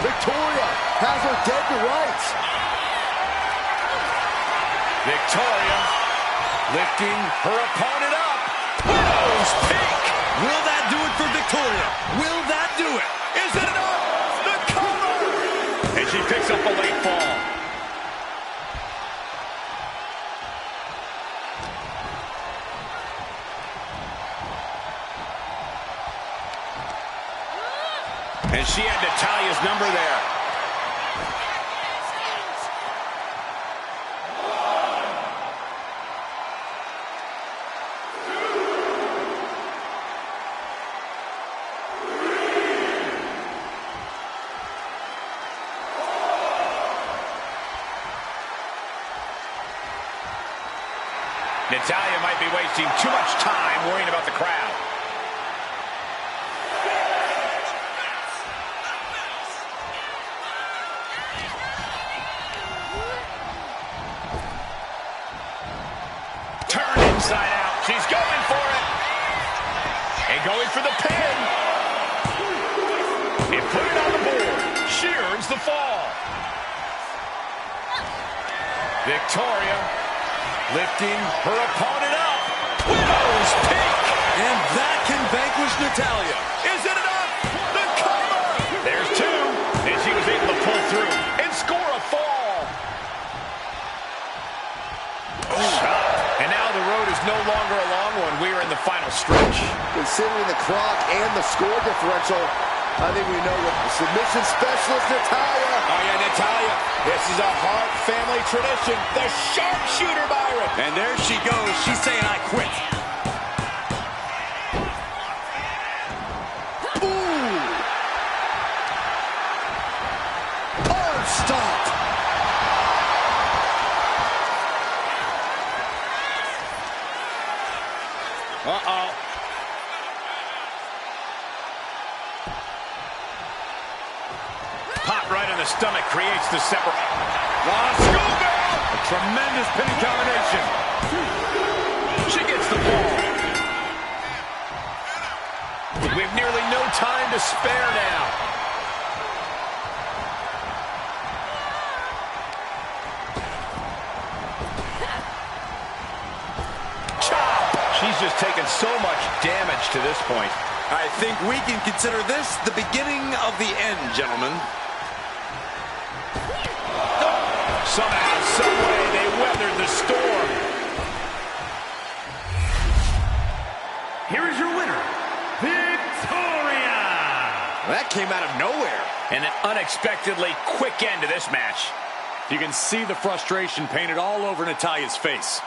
[SPEAKER 3] Victoria has her dead to rights.
[SPEAKER 1] Victoria lifting her opponent up. Widow's peak.
[SPEAKER 2] Will that do it for Victoria? Will that do it?
[SPEAKER 1] Is it enough? The cover! And she picks up a late fall. And she had Natalia's number there. Natalya might be wasting too much time worrying about the crowd. Turned inside out. She's going for it. And going for the pin. And put it on the board. She earns the fall. Victoria lifting her opponent up. Widow's peak.
[SPEAKER 2] And that can vanquish Natalya.
[SPEAKER 1] Is it enough? The cover. There's two. And she was able to pull through and score a fall. Shot. And now the road is no longer a long one. We are in the final stretch.
[SPEAKER 3] Considering the clock and the score differential, I think we know what the submission specialist, Natalya.
[SPEAKER 1] Oh, yeah, Natalya. This is a Hart family tradition. The sharpshooter, Byron.
[SPEAKER 2] And there she goes. She's saying, I quit.
[SPEAKER 3] Ooh. Arm stop.
[SPEAKER 1] Uh-oh. Pop right on the stomach creates the separate. Schoolgirl! A tremendous pinning combination. She gets the ball. We have nearly no time to spare now. Chop! She's just taken so much damage to this point.
[SPEAKER 2] I think we can consider this the beginning of the end, gentlemen.
[SPEAKER 1] Somehow, someway, they weathered the storm.
[SPEAKER 5] Here is your winner, Victoria!
[SPEAKER 3] That came out of nowhere.
[SPEAKER 1] And an unexpectedly quick end to this match.
[SPEAKER 2] You can see the frustration painted all over Natalya's face.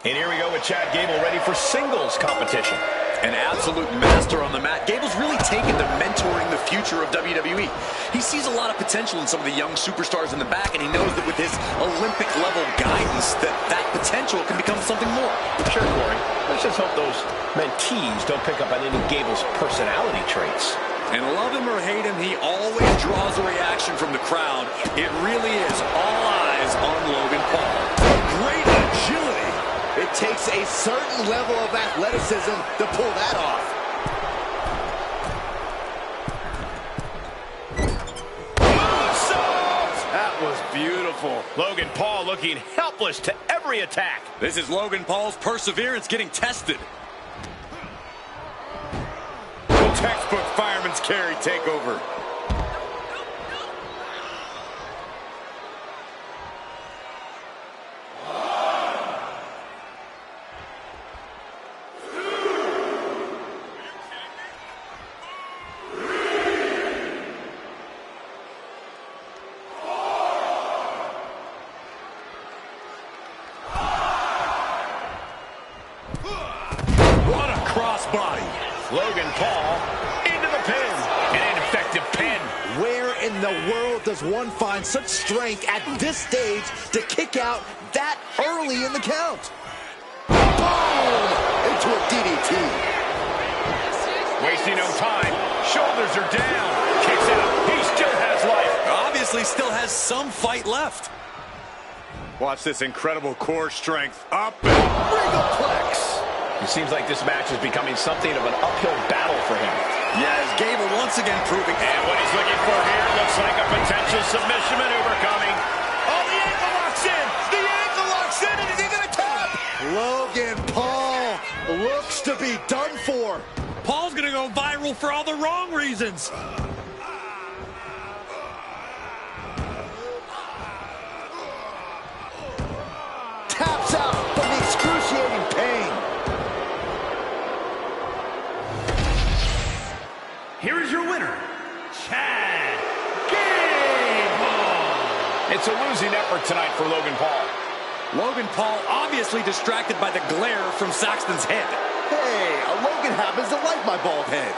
[SPEAKER 1] And here we go with Chad Gable ready for singles competition.
[SPEAKER 2] An absolute master on the mat. Gable's really taken to mentoring the future of WWE. He sees a lot of potential in some of the young superstars in the back, and he knows that with his Olympic-level guidance, that potential can become something more.
[SPEAKER 1] Sure, Corey. Let's just hope those mentees don't pick up on any of Gable's personality traits.
[SPEAKER 2] And love him or hate him, he always draws a reaction from the crowd. It really is all eyes on Logan Paul.
[SPEAKER 3] Great agility. It takes a certain level of athleticism to pull that off.
[SPEAKER 1] That was beautiful. Logan Paul looking helpless to every attack.
[SPEAKER 2] This is Logan Paul's perseverance getting tested.
[SPEAKER 1] The textbook fireman's carry takeover. Logan Paul into the pin. An ineffective pin.
[SPEAKER 3] Where in the world does one find such strength at this stage to kick out that early in the count? Boom! Into a DDT.
[SPEAKER 1] Wasting no time. Shoulders are down. Kicks out. He still has life.
[SPEAKER 2] Obviously still has some fight left.
[SPEAKER 1] Watch this incredible core strength. Up and Regoplex. It seems like this match is becoming something of an uphill battle for him.
[SPEAKER 2] Yeah, as Gable once again proving.
[SPEAKER 1] And what he's looking for here looks like a potential submission maneuver coming. Oh, the ankle locks in. The ankle locks in, and is he going to tap?
[SPEAKER 3] Logan Paul looks to be done for.
[SPEAKER 5] Paul's going to go viral for all the wrong reasons.
[SPEAKER 3] Taps out from the excruciating pain.
[SPEAKER 5] Here is your winner, Chad Gable.
[SPEAKER 1] It's a losing effort tonight for Logan Paul.
[SPEAKER 2] Logan Paul obviously distracted by the glare from Saxton's head.
[SPEAKER 3] Hey, Logan happens to like my bald head.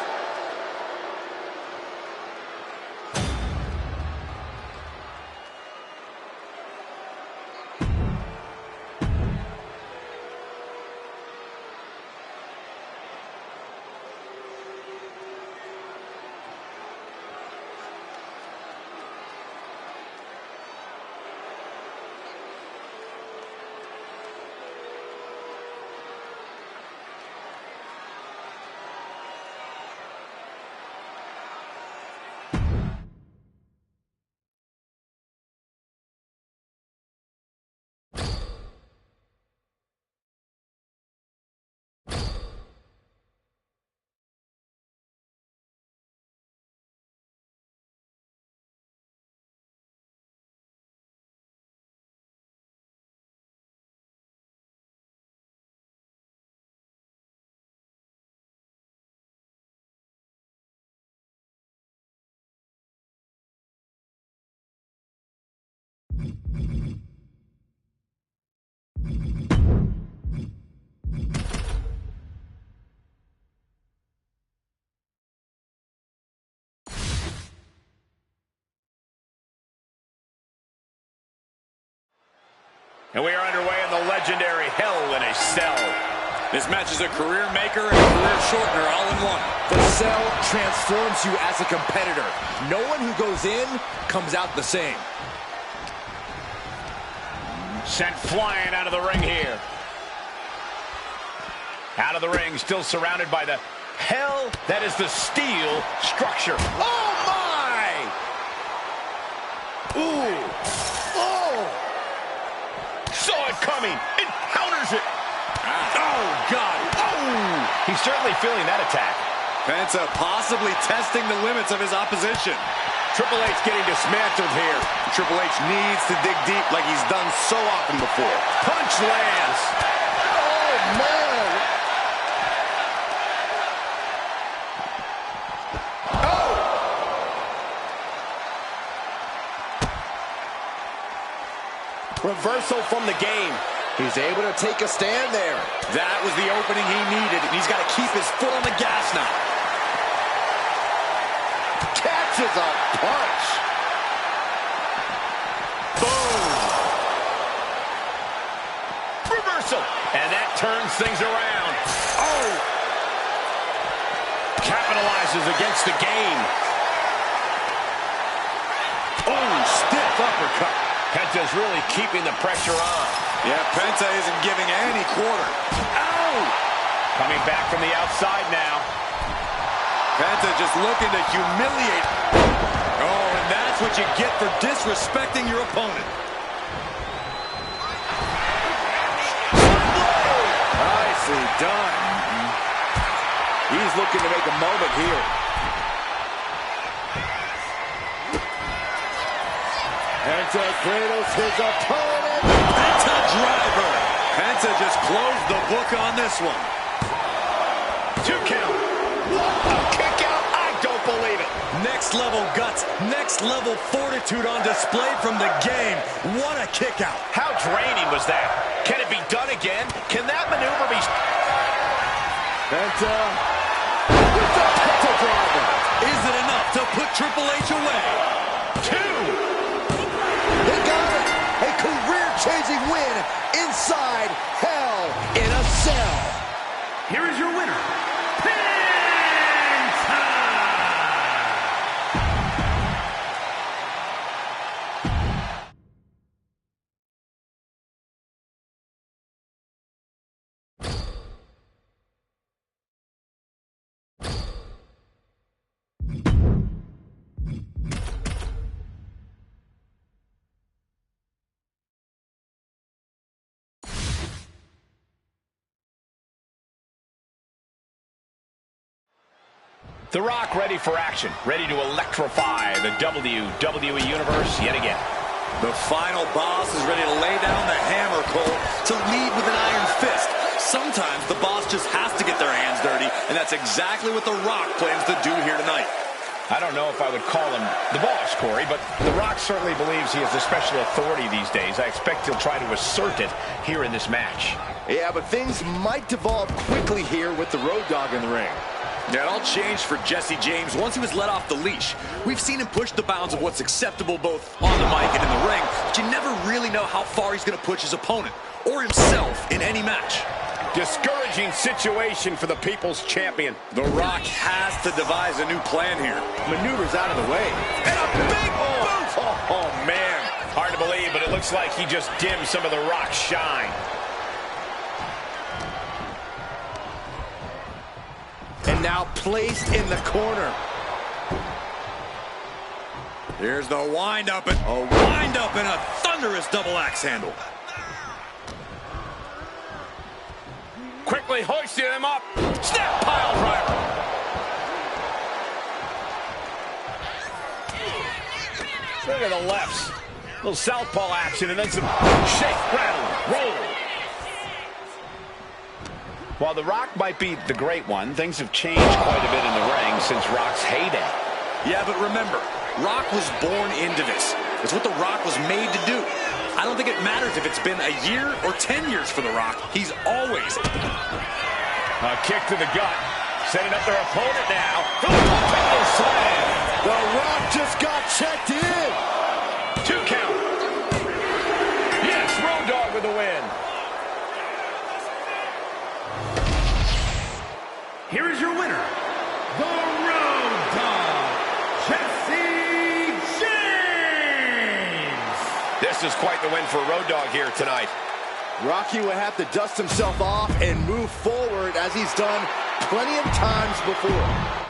[SPEAKER 1] And we are underway in the legendary Hell in a Cell.
[SPEAKER 2] This match is a career maker and a career shortener all in one.
[SPEAKER 3] The cell transforms you as a competitor. No one who goes in comes out the same.
[SPEAKER 1] Sent flying out of the ring here. Out of the ring, still surrounded by the hell that is the steel structure.
[SPEAKER 3] Oh, my! Ooh! Oh!
[SPEAKER 1] Saw it coming. It counters it. Oh, God. Oh! He's certainly feeling that attack.
[SPEAKER 2] Penta possibly testing the limits of his opposition.
[SPEAKER 1] Triple H getting dismantled here.
[SPEAKER 2] Triple H needs to dig deep like he's done so often before.
[SPEAKER 1] Punch lands.
[SPEAKER 3] Oh, man! Oh!
[SPEAKER 1] Reversal from the game.
[SPEAKER 3] He's able to take a stand there.
[SPEAKER 2] That was the opening he needed, and he's got to keep his foot on the gas now.
[SPEAKER 3] Catches a punch.
[SPEAKER 1] Boom. Reversal. And that turns things around. Oh. Capitalizes against the game.
[SPEAKER 3] Oh, stiff uppercut.
[SPEAKER 1] Penta's really keeping the pressure on.
[SPEAKER 2] Yeah, Penta isn't giving any quarter.
[SPEAKER 1] Ow! Coming back from the outside now.
[SPEAKER 2] Penta just looking to humiliate. Oh, and that's what you get for disrespecting your opponent.
[SPEAKER 3] Nicely done. He's looking to make a moment here. Penta cradles his opponent.
[SPEAKER 2] Penta driver. Penta just closed the book on this one.
[SPEAKER 1] 2 count. What a kick out. I don't believe it.
[SPEAKER 2] Next level guts, next level fortitude on display from the game. What a kick out.
[SPEAKER 1] How draining was that? Can it be done again? Can that maneuver be...
[SPEAKER 3] Penta with the Penta driver.
[SPEAKER 2] Is it enough to put Triple H away?
[SPEAKER 1] 2.
[SPEAKER 3] They got it. A career-changing win inside Hell in a Cell.
[SPEAKER 5] Here is your winner, Penta!
[SPEAKER 1] The Rock ready for action, ready to electrify the WWE Universe yet again.
[SPEAKER 2] The final boss is ready to lay down the hammer, Cole, to lead with an iron fist. Sometimes the boss just has to get their hands dirty, and that's exactly what The Rock plans to do here tonight.
[SPEAKER 1] I don't know if I would call him the boss, Corey, but The Rock certainly believes he is the special authority these days. I expect he'll try to assert it here in this match.
[SPEAKER 3] Yeah, but things might devolve quickly here with the Road Dogg in the ring.
[SPEAKER 2] Yeah, it all changed for Jesse James once he was let off the leash. We've seen him push the bounds of what's acceptable both on the mic and in the ring, but you never really know how far he's going to push his opponent or himself in any match.
[SPEAKER 1] Discouraging situation for the People's Champion.
[SPEAKER 2] The Rock has to devise a new plan here.
[SPEAKER 3] Maneuvers out of the way.
[SPEAKER 1] And a big boot! Oh, man. Hard to believe, but it looks like he just dimmed some of The Rock's shine.
[SPEAKER 3] And now placed in the corner.
[SPEAKER 2] Here's the wind-up and a thunderous double axe handle.
[SPEAKER 1] Quickly hoisting him up. Snap pile driver. Look at the lefts. Little southpaw action and then some shake, rattle, roll. While The Rock might be the great one, things have changed quite a bit in the ring since Rock's heyday.
[SPEAKER 2] Yeah, but remember, Rock was born into this. It's what The Rock was made to do. I don't think it matters if it's been a year or 10 years for The Rock. He's always...
[SPEAKER 1] A kick to the gut. Setting up their opponent now. For the torpedo slam.
[SPEAKER 3] The Rock just got checked in.
[SPEAKER 1] 2 count. Yes, Road Dogg with the win.
[SPEAKER 5] Here is your winner, the Road Dogg, Jesse James.
[SPEAKER 1] This is quite the win for Road Dogg here tonight.
[SPEAKER 3] Rocky would have to dust himself off and move forward as he's done plenty of times before.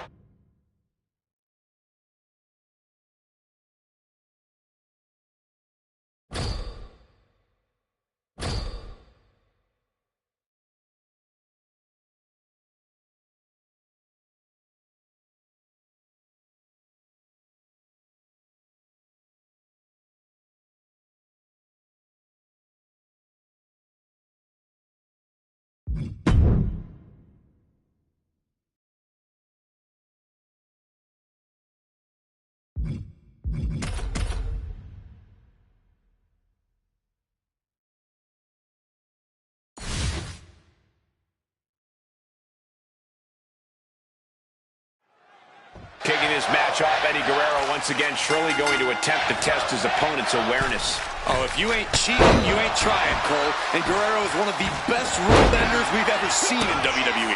[SPEAKER 1] his match off. Eddie Guerrero once again surely going to attempt to test his opponent's awareness.
[SPEAKER 2] Oh, if you ain't cheating, you ain't trying, Cole. And Guerrero is one of the best rule benders we've ever seen in WWE.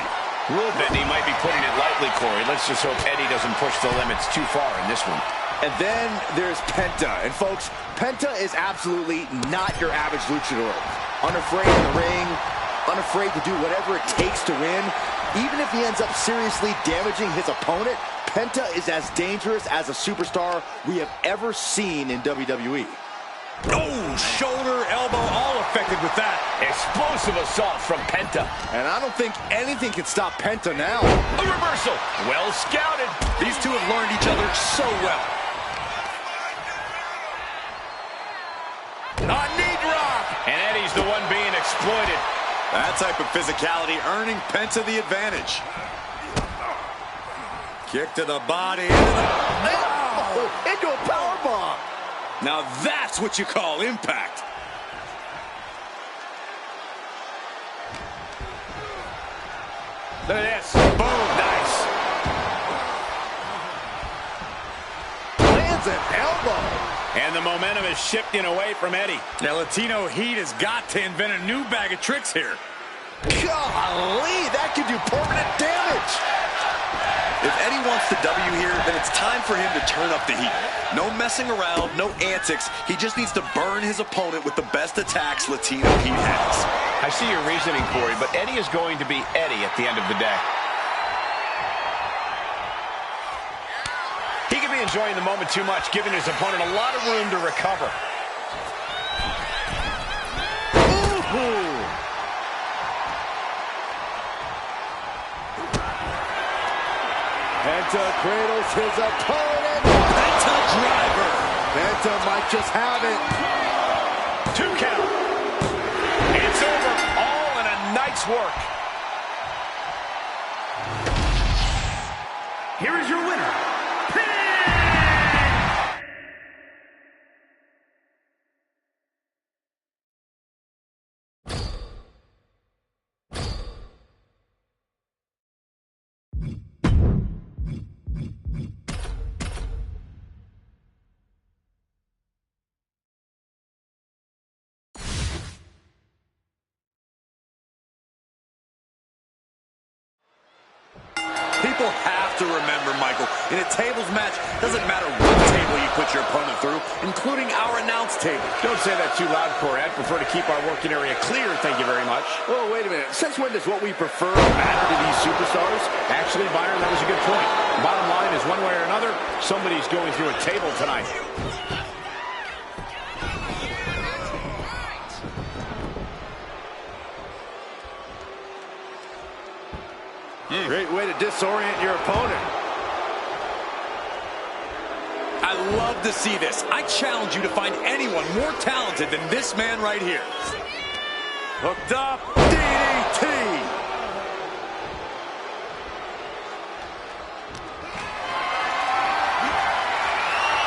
[SPEAKER 1] Rule bending might be putting it lightly, Corey. Let's just hope Eddie doesn't push the limits too far in this one.
[SPEAKER 3] And then there's Penta. And folks, Penta is absolutely not your average luchador. Unafraid in the ring, unafraid to do whatever it takes to win. Even if he ends up seriously damaging his opponent, Penta is as dangerous as a superstar we have ever seen in WWE.
[SPEAKER 2] Oh, shoulder, elbow, all affected with that.
[SPEAKER 1] Explosive assault from Penta.
[SPEAKER 3] And I don't think anything can stop Penta now.
[SPEAKER 1] A reversal. Well scouted.
[SPEAKER 2] These two have learned each other so well.
[SPEAKER 1] A knee drop. And Eddie's the one being exploited.
[SPEAKER 2] That type of physicality earning Penta the advantage. Kick to the body.
[SPEAKER 3] Into a powerbomb.
[SPEAKER 2] Now that's what you call impact.
[SPEAKER 1] Look at this. Boom. Nice.
[SPEAKER 3] Lands an elbow.
[SPEAKER 1] And the momentum is shifting away from Eddie.
[SPEAKER 2] Now Latino Heat has got to invent a new bag of tricks here.
[SPEAKER 3] Golly, that could do permanent damage.
[SPEAKER 2] If Eddie wants the W here, then it's time for him to turn up the heat. No messing around, no antics. He just needs to burn his opponent with the best attacks Latino Heat has.
[SPEAKER 1] I see your reasoning, Corey, but Eddie is going to be Eddie at the end of the day. He could be enjoying the moment too much, giving his opponent a lot of room to recover.
[SPEAKER 3] Ooh. Penta cradles his opponent.
[SPEAKER 2] Penta driver.
[SPEAKER 3] Penta might just have it.
[SPEAKER 1] 2 count. It's over. All in a night's work.
[SPEAKER 5] Here is your winner,
[SPEAKER 2] People have to remember, Michael, in a tables match, doesn't matter what table you put your opponent through, including our announce table.
[SPEAKER 1] Don't say that too loud, Corey. I'd prefer to keep our working area clear, thank you very much.
[SPEAKER 3] Oh, wait a minute. Since when does what we prefer matter to these superstars?
[SPEAKER 1] Actually, Byron, that was a good point. Bottom line is, one way or another, somebody's going through a table tonight.
[SPEAKER 3] Great way to disorient your opponent.
[SPEAKER 2] I love to see this. I challenge you to find anyone more talented than this man right here.
[SPEAKER 3] Hooked up. DDT.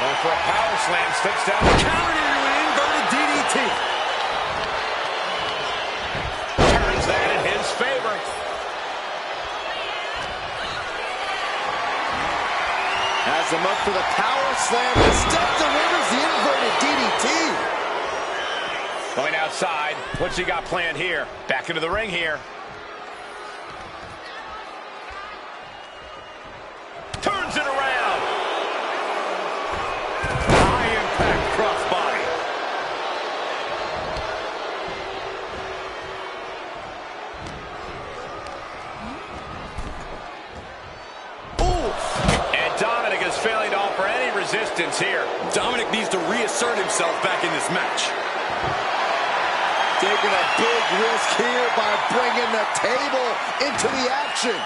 [SPEAKER 1] Going for a power slam, slips down.
[SPEAKER 2] Countered into an inverted DDT.
[SPEAKER 1] Turns that in his favor.
[SPEAKER 3] Has him up for the power slam. Instead delivers the inverted DDT.
[SPEAKER 1] Going outside. What's he got planned here? Back into the ring here. Turns it around.
[SPEAKER 2] High impact crossbody.
[SPEAKER 1] Failing to offer any resistance here.
[SPEAKER 2] Dominic needs to reassert himself back in this match.
[SPEAKER 3] Taking a big risk here by bringing the table into the action.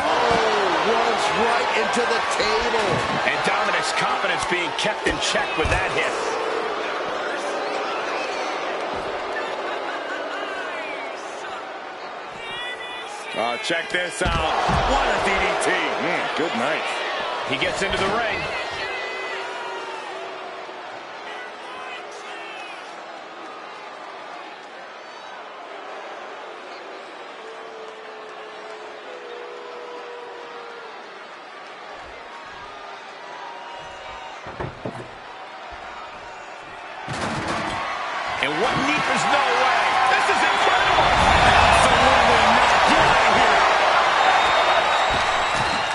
[SPEAKER 3] Oh, runs right into the table.
[SPEAKER 1] And Dominic's confidence being kept in check with that hit.
[SPEAKER 2] Oh, check this out. What a DDT.
[SPEAKER 3] Good night.
[SPEAKER 1] He gets into the ring. And what knee? There's no way. This is incredible. Absolutely not. Get out of here.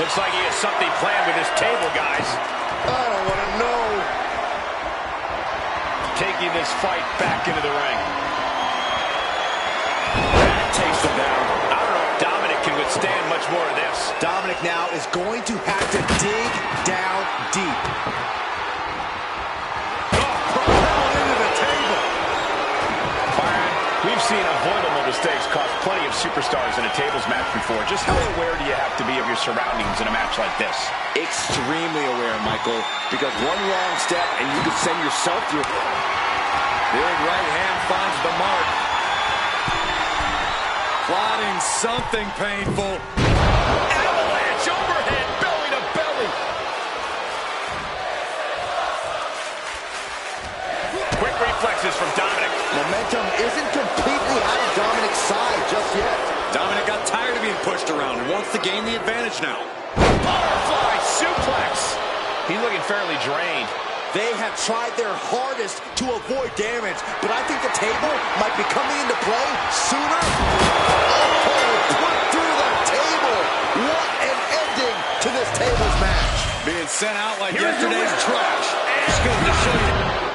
[SPEAKER 1] Looks like he has something planned with his table, guys.
[SPEAKER 3] I don't want to know.
[SPEAKER 1] Taking this fight back into the ring. That takes him down. I don't know if Dominic can withstand much more of this.
[SPEAKER 3] Dominic now is going to have to dig down deep.
[SPEAKER 1] We've seen avoidable mistakes cost plenty of superstars in a tables match before. Just how aware do you have to be of your surroundings in a match like this?
[SPEAKER 3] Extremely aware, Michael, because one wrong step and you could send yourself through.
[SPEAKER 2] Big right hand finds the mark. Plotting something painful.
[SPEAKER 1] Avalanche overhead, belly to belly. Quick reflexes from Dominic.
[SPEAKER 3] Momentum isn't completely out of Dominic's side just yet.
[SPEAKER 2] Dominic got tired of being pushed around and wants to gain the advantage now.
[SPEAKER 1] Butterfly suplex. He's looking fairly drained.
[SPEAKER 3] They have tried their hardest to avoid damage, but I think the table might be coming into play sooner. Oh, put through the table. What an ending to this tables match.
[SPEAKER 2] Being sent out like yesterday's trash. Just goes to show you.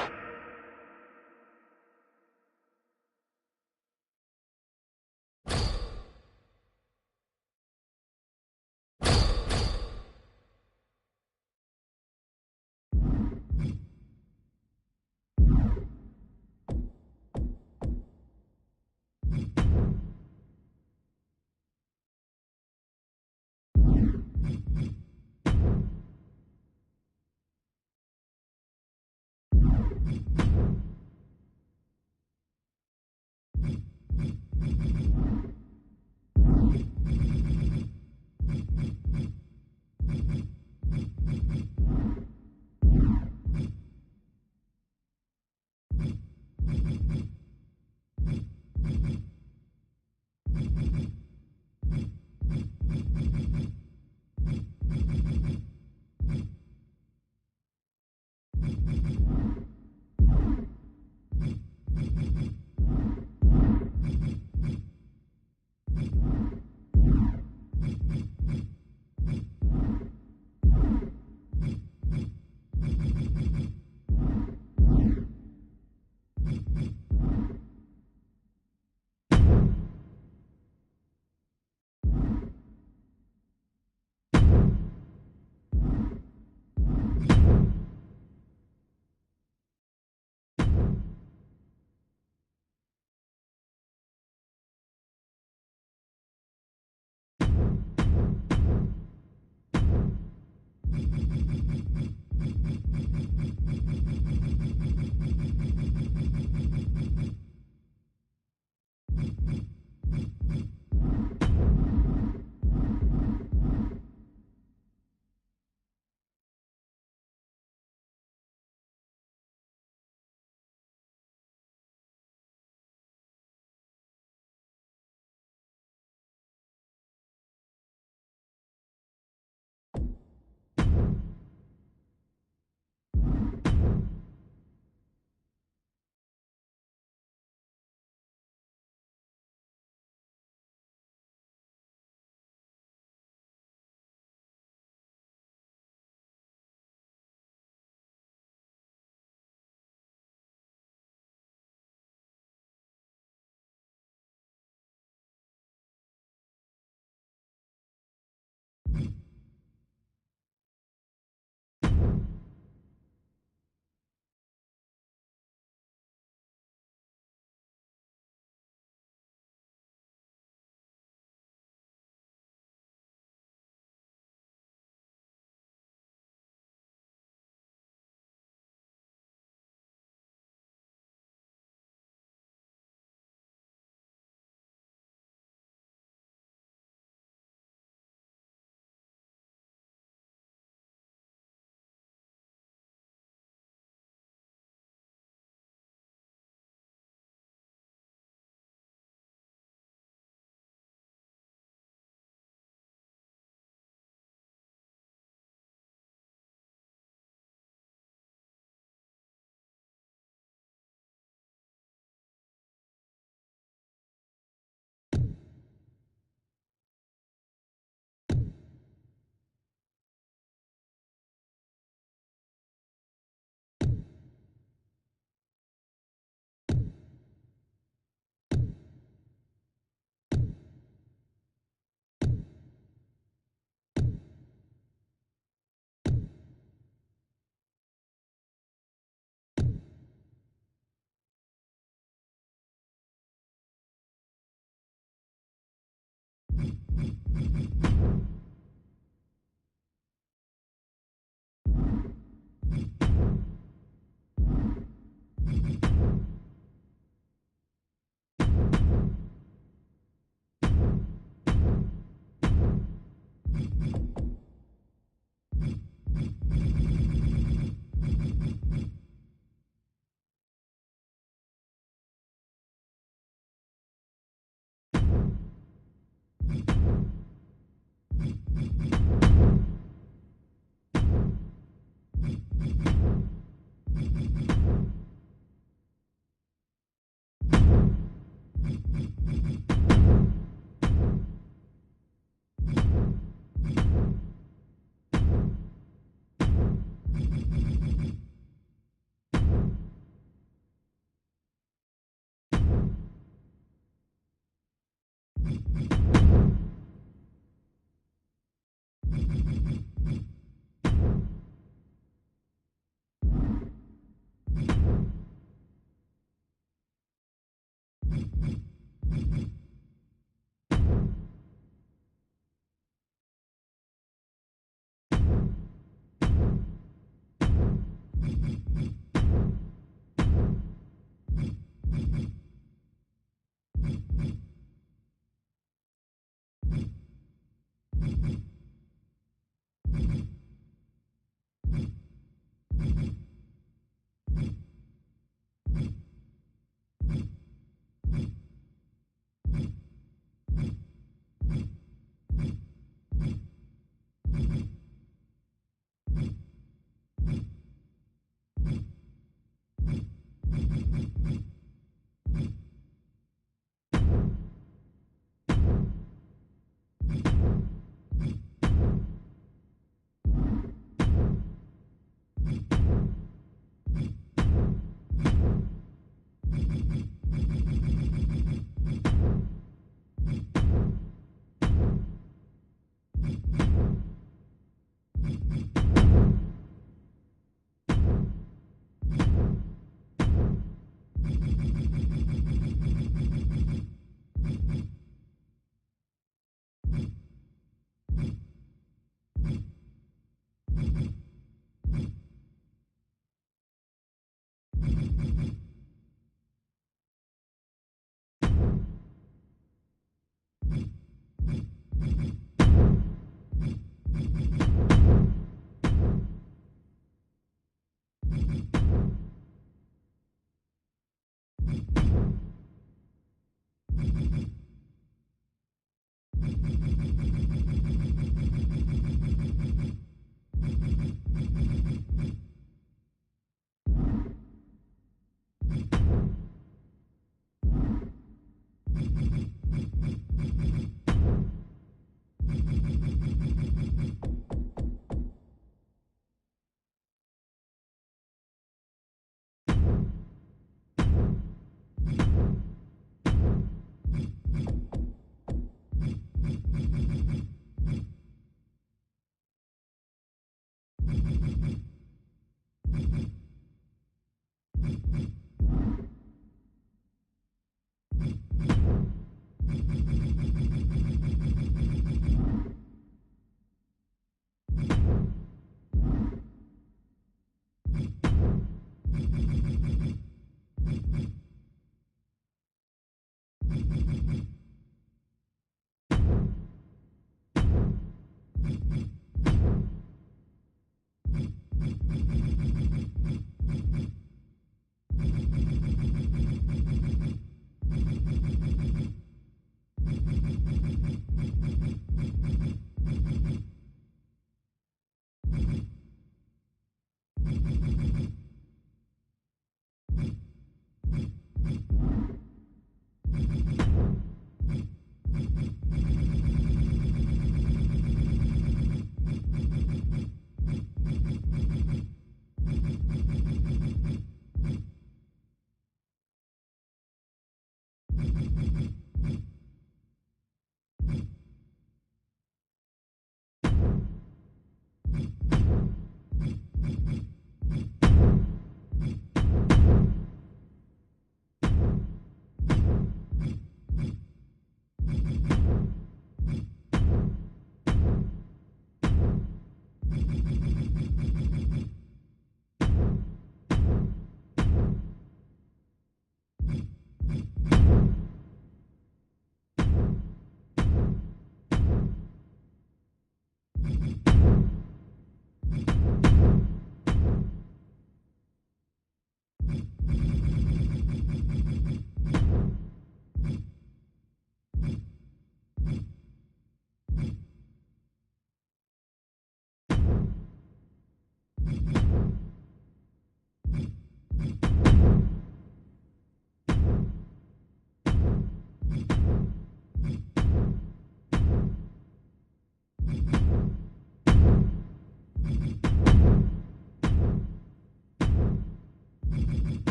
[SPEAKER 6] you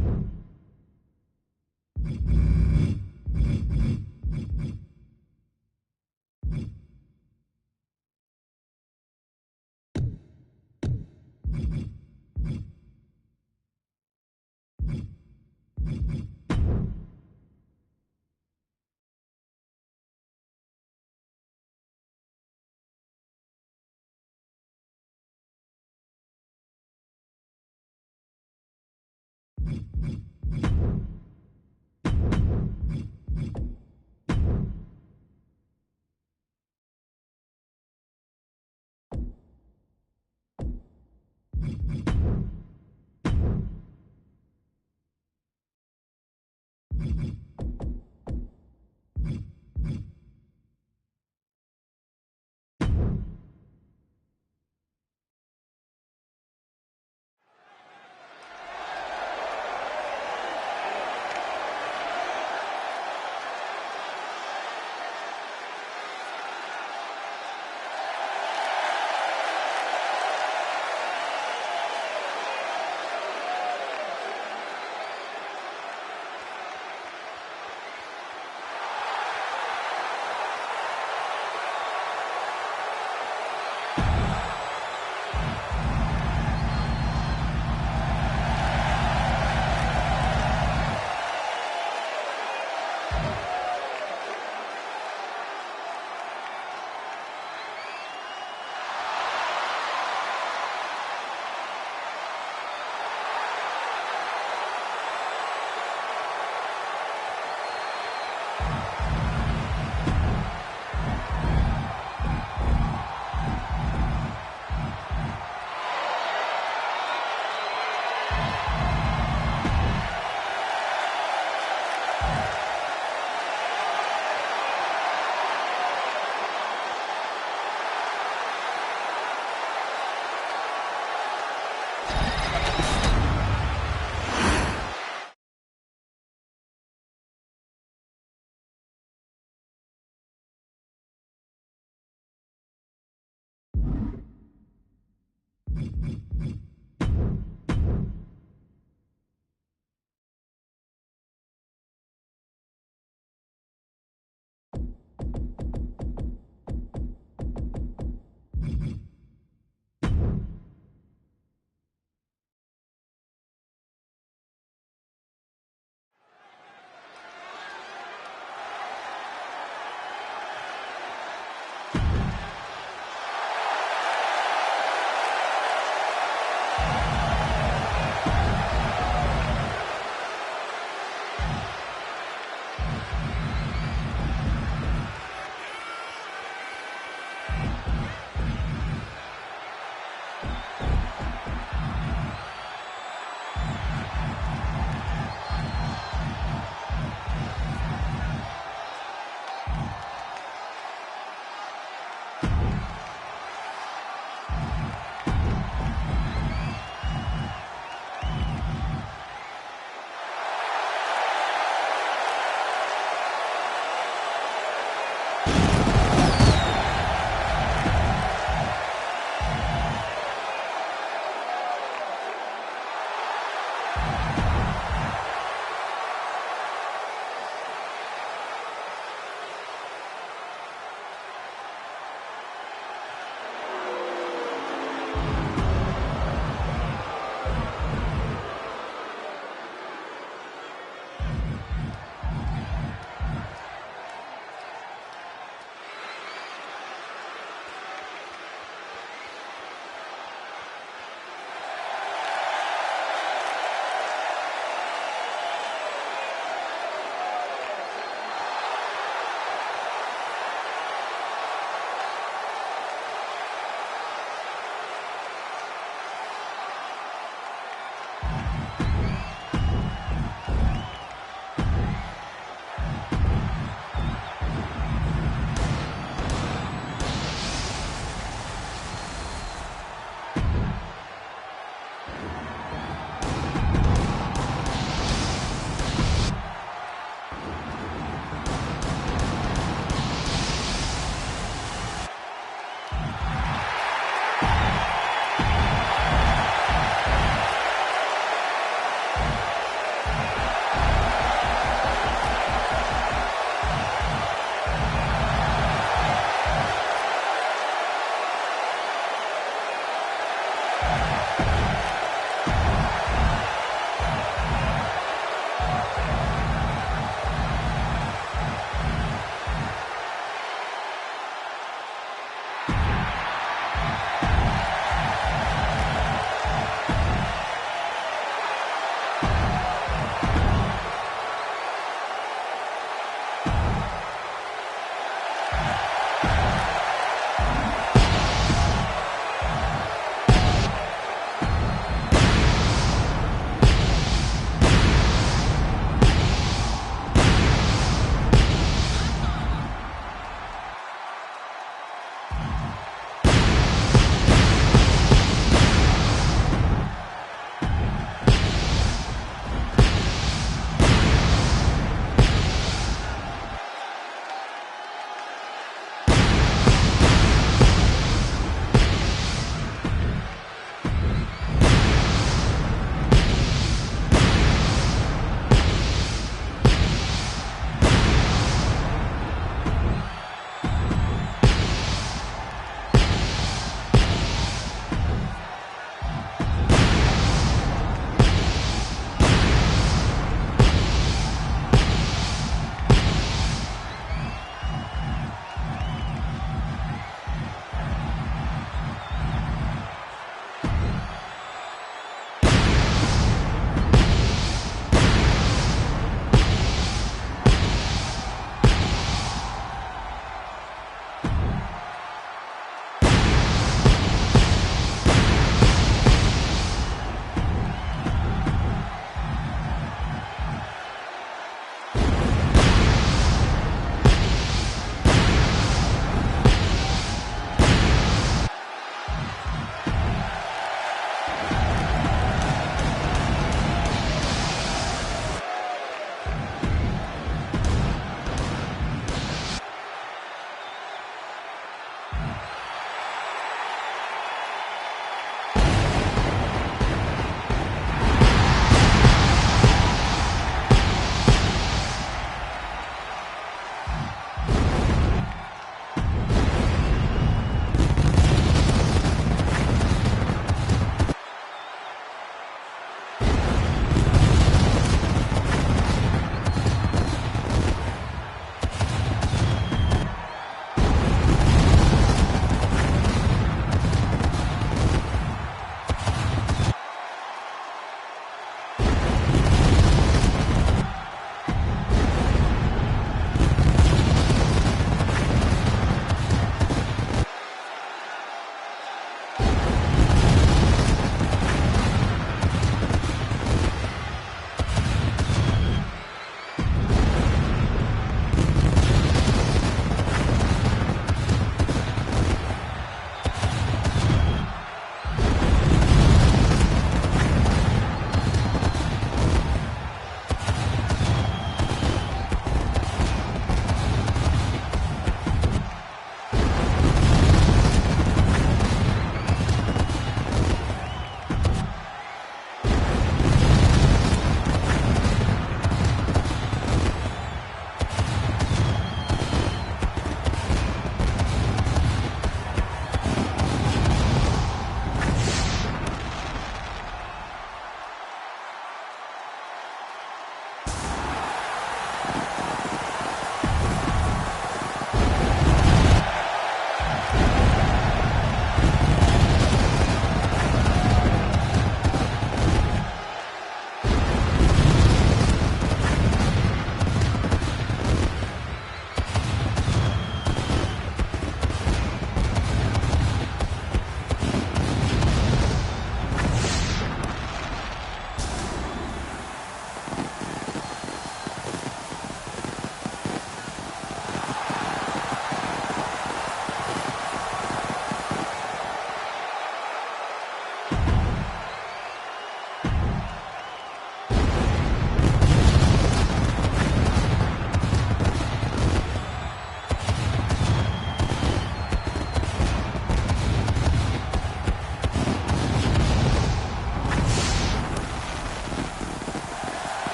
[SPEAKER 6] You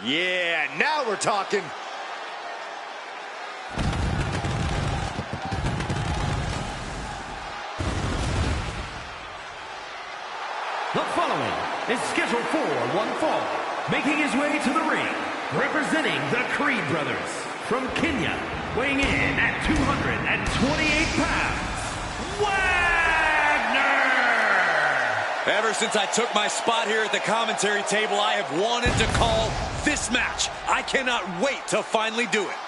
[SPEAKER 3] Yeah, now we're talking.
[SPEAKER 5] The following is scheduled for one fall. Making his way to the ring, representing the Creed brothers from Kenya, weighing in at 228 pounds, Wagner!
[SPEAKER 2] Ever since I took my spot here at the commentary table, I have wanted to call this match. I cannot wait to finally do it.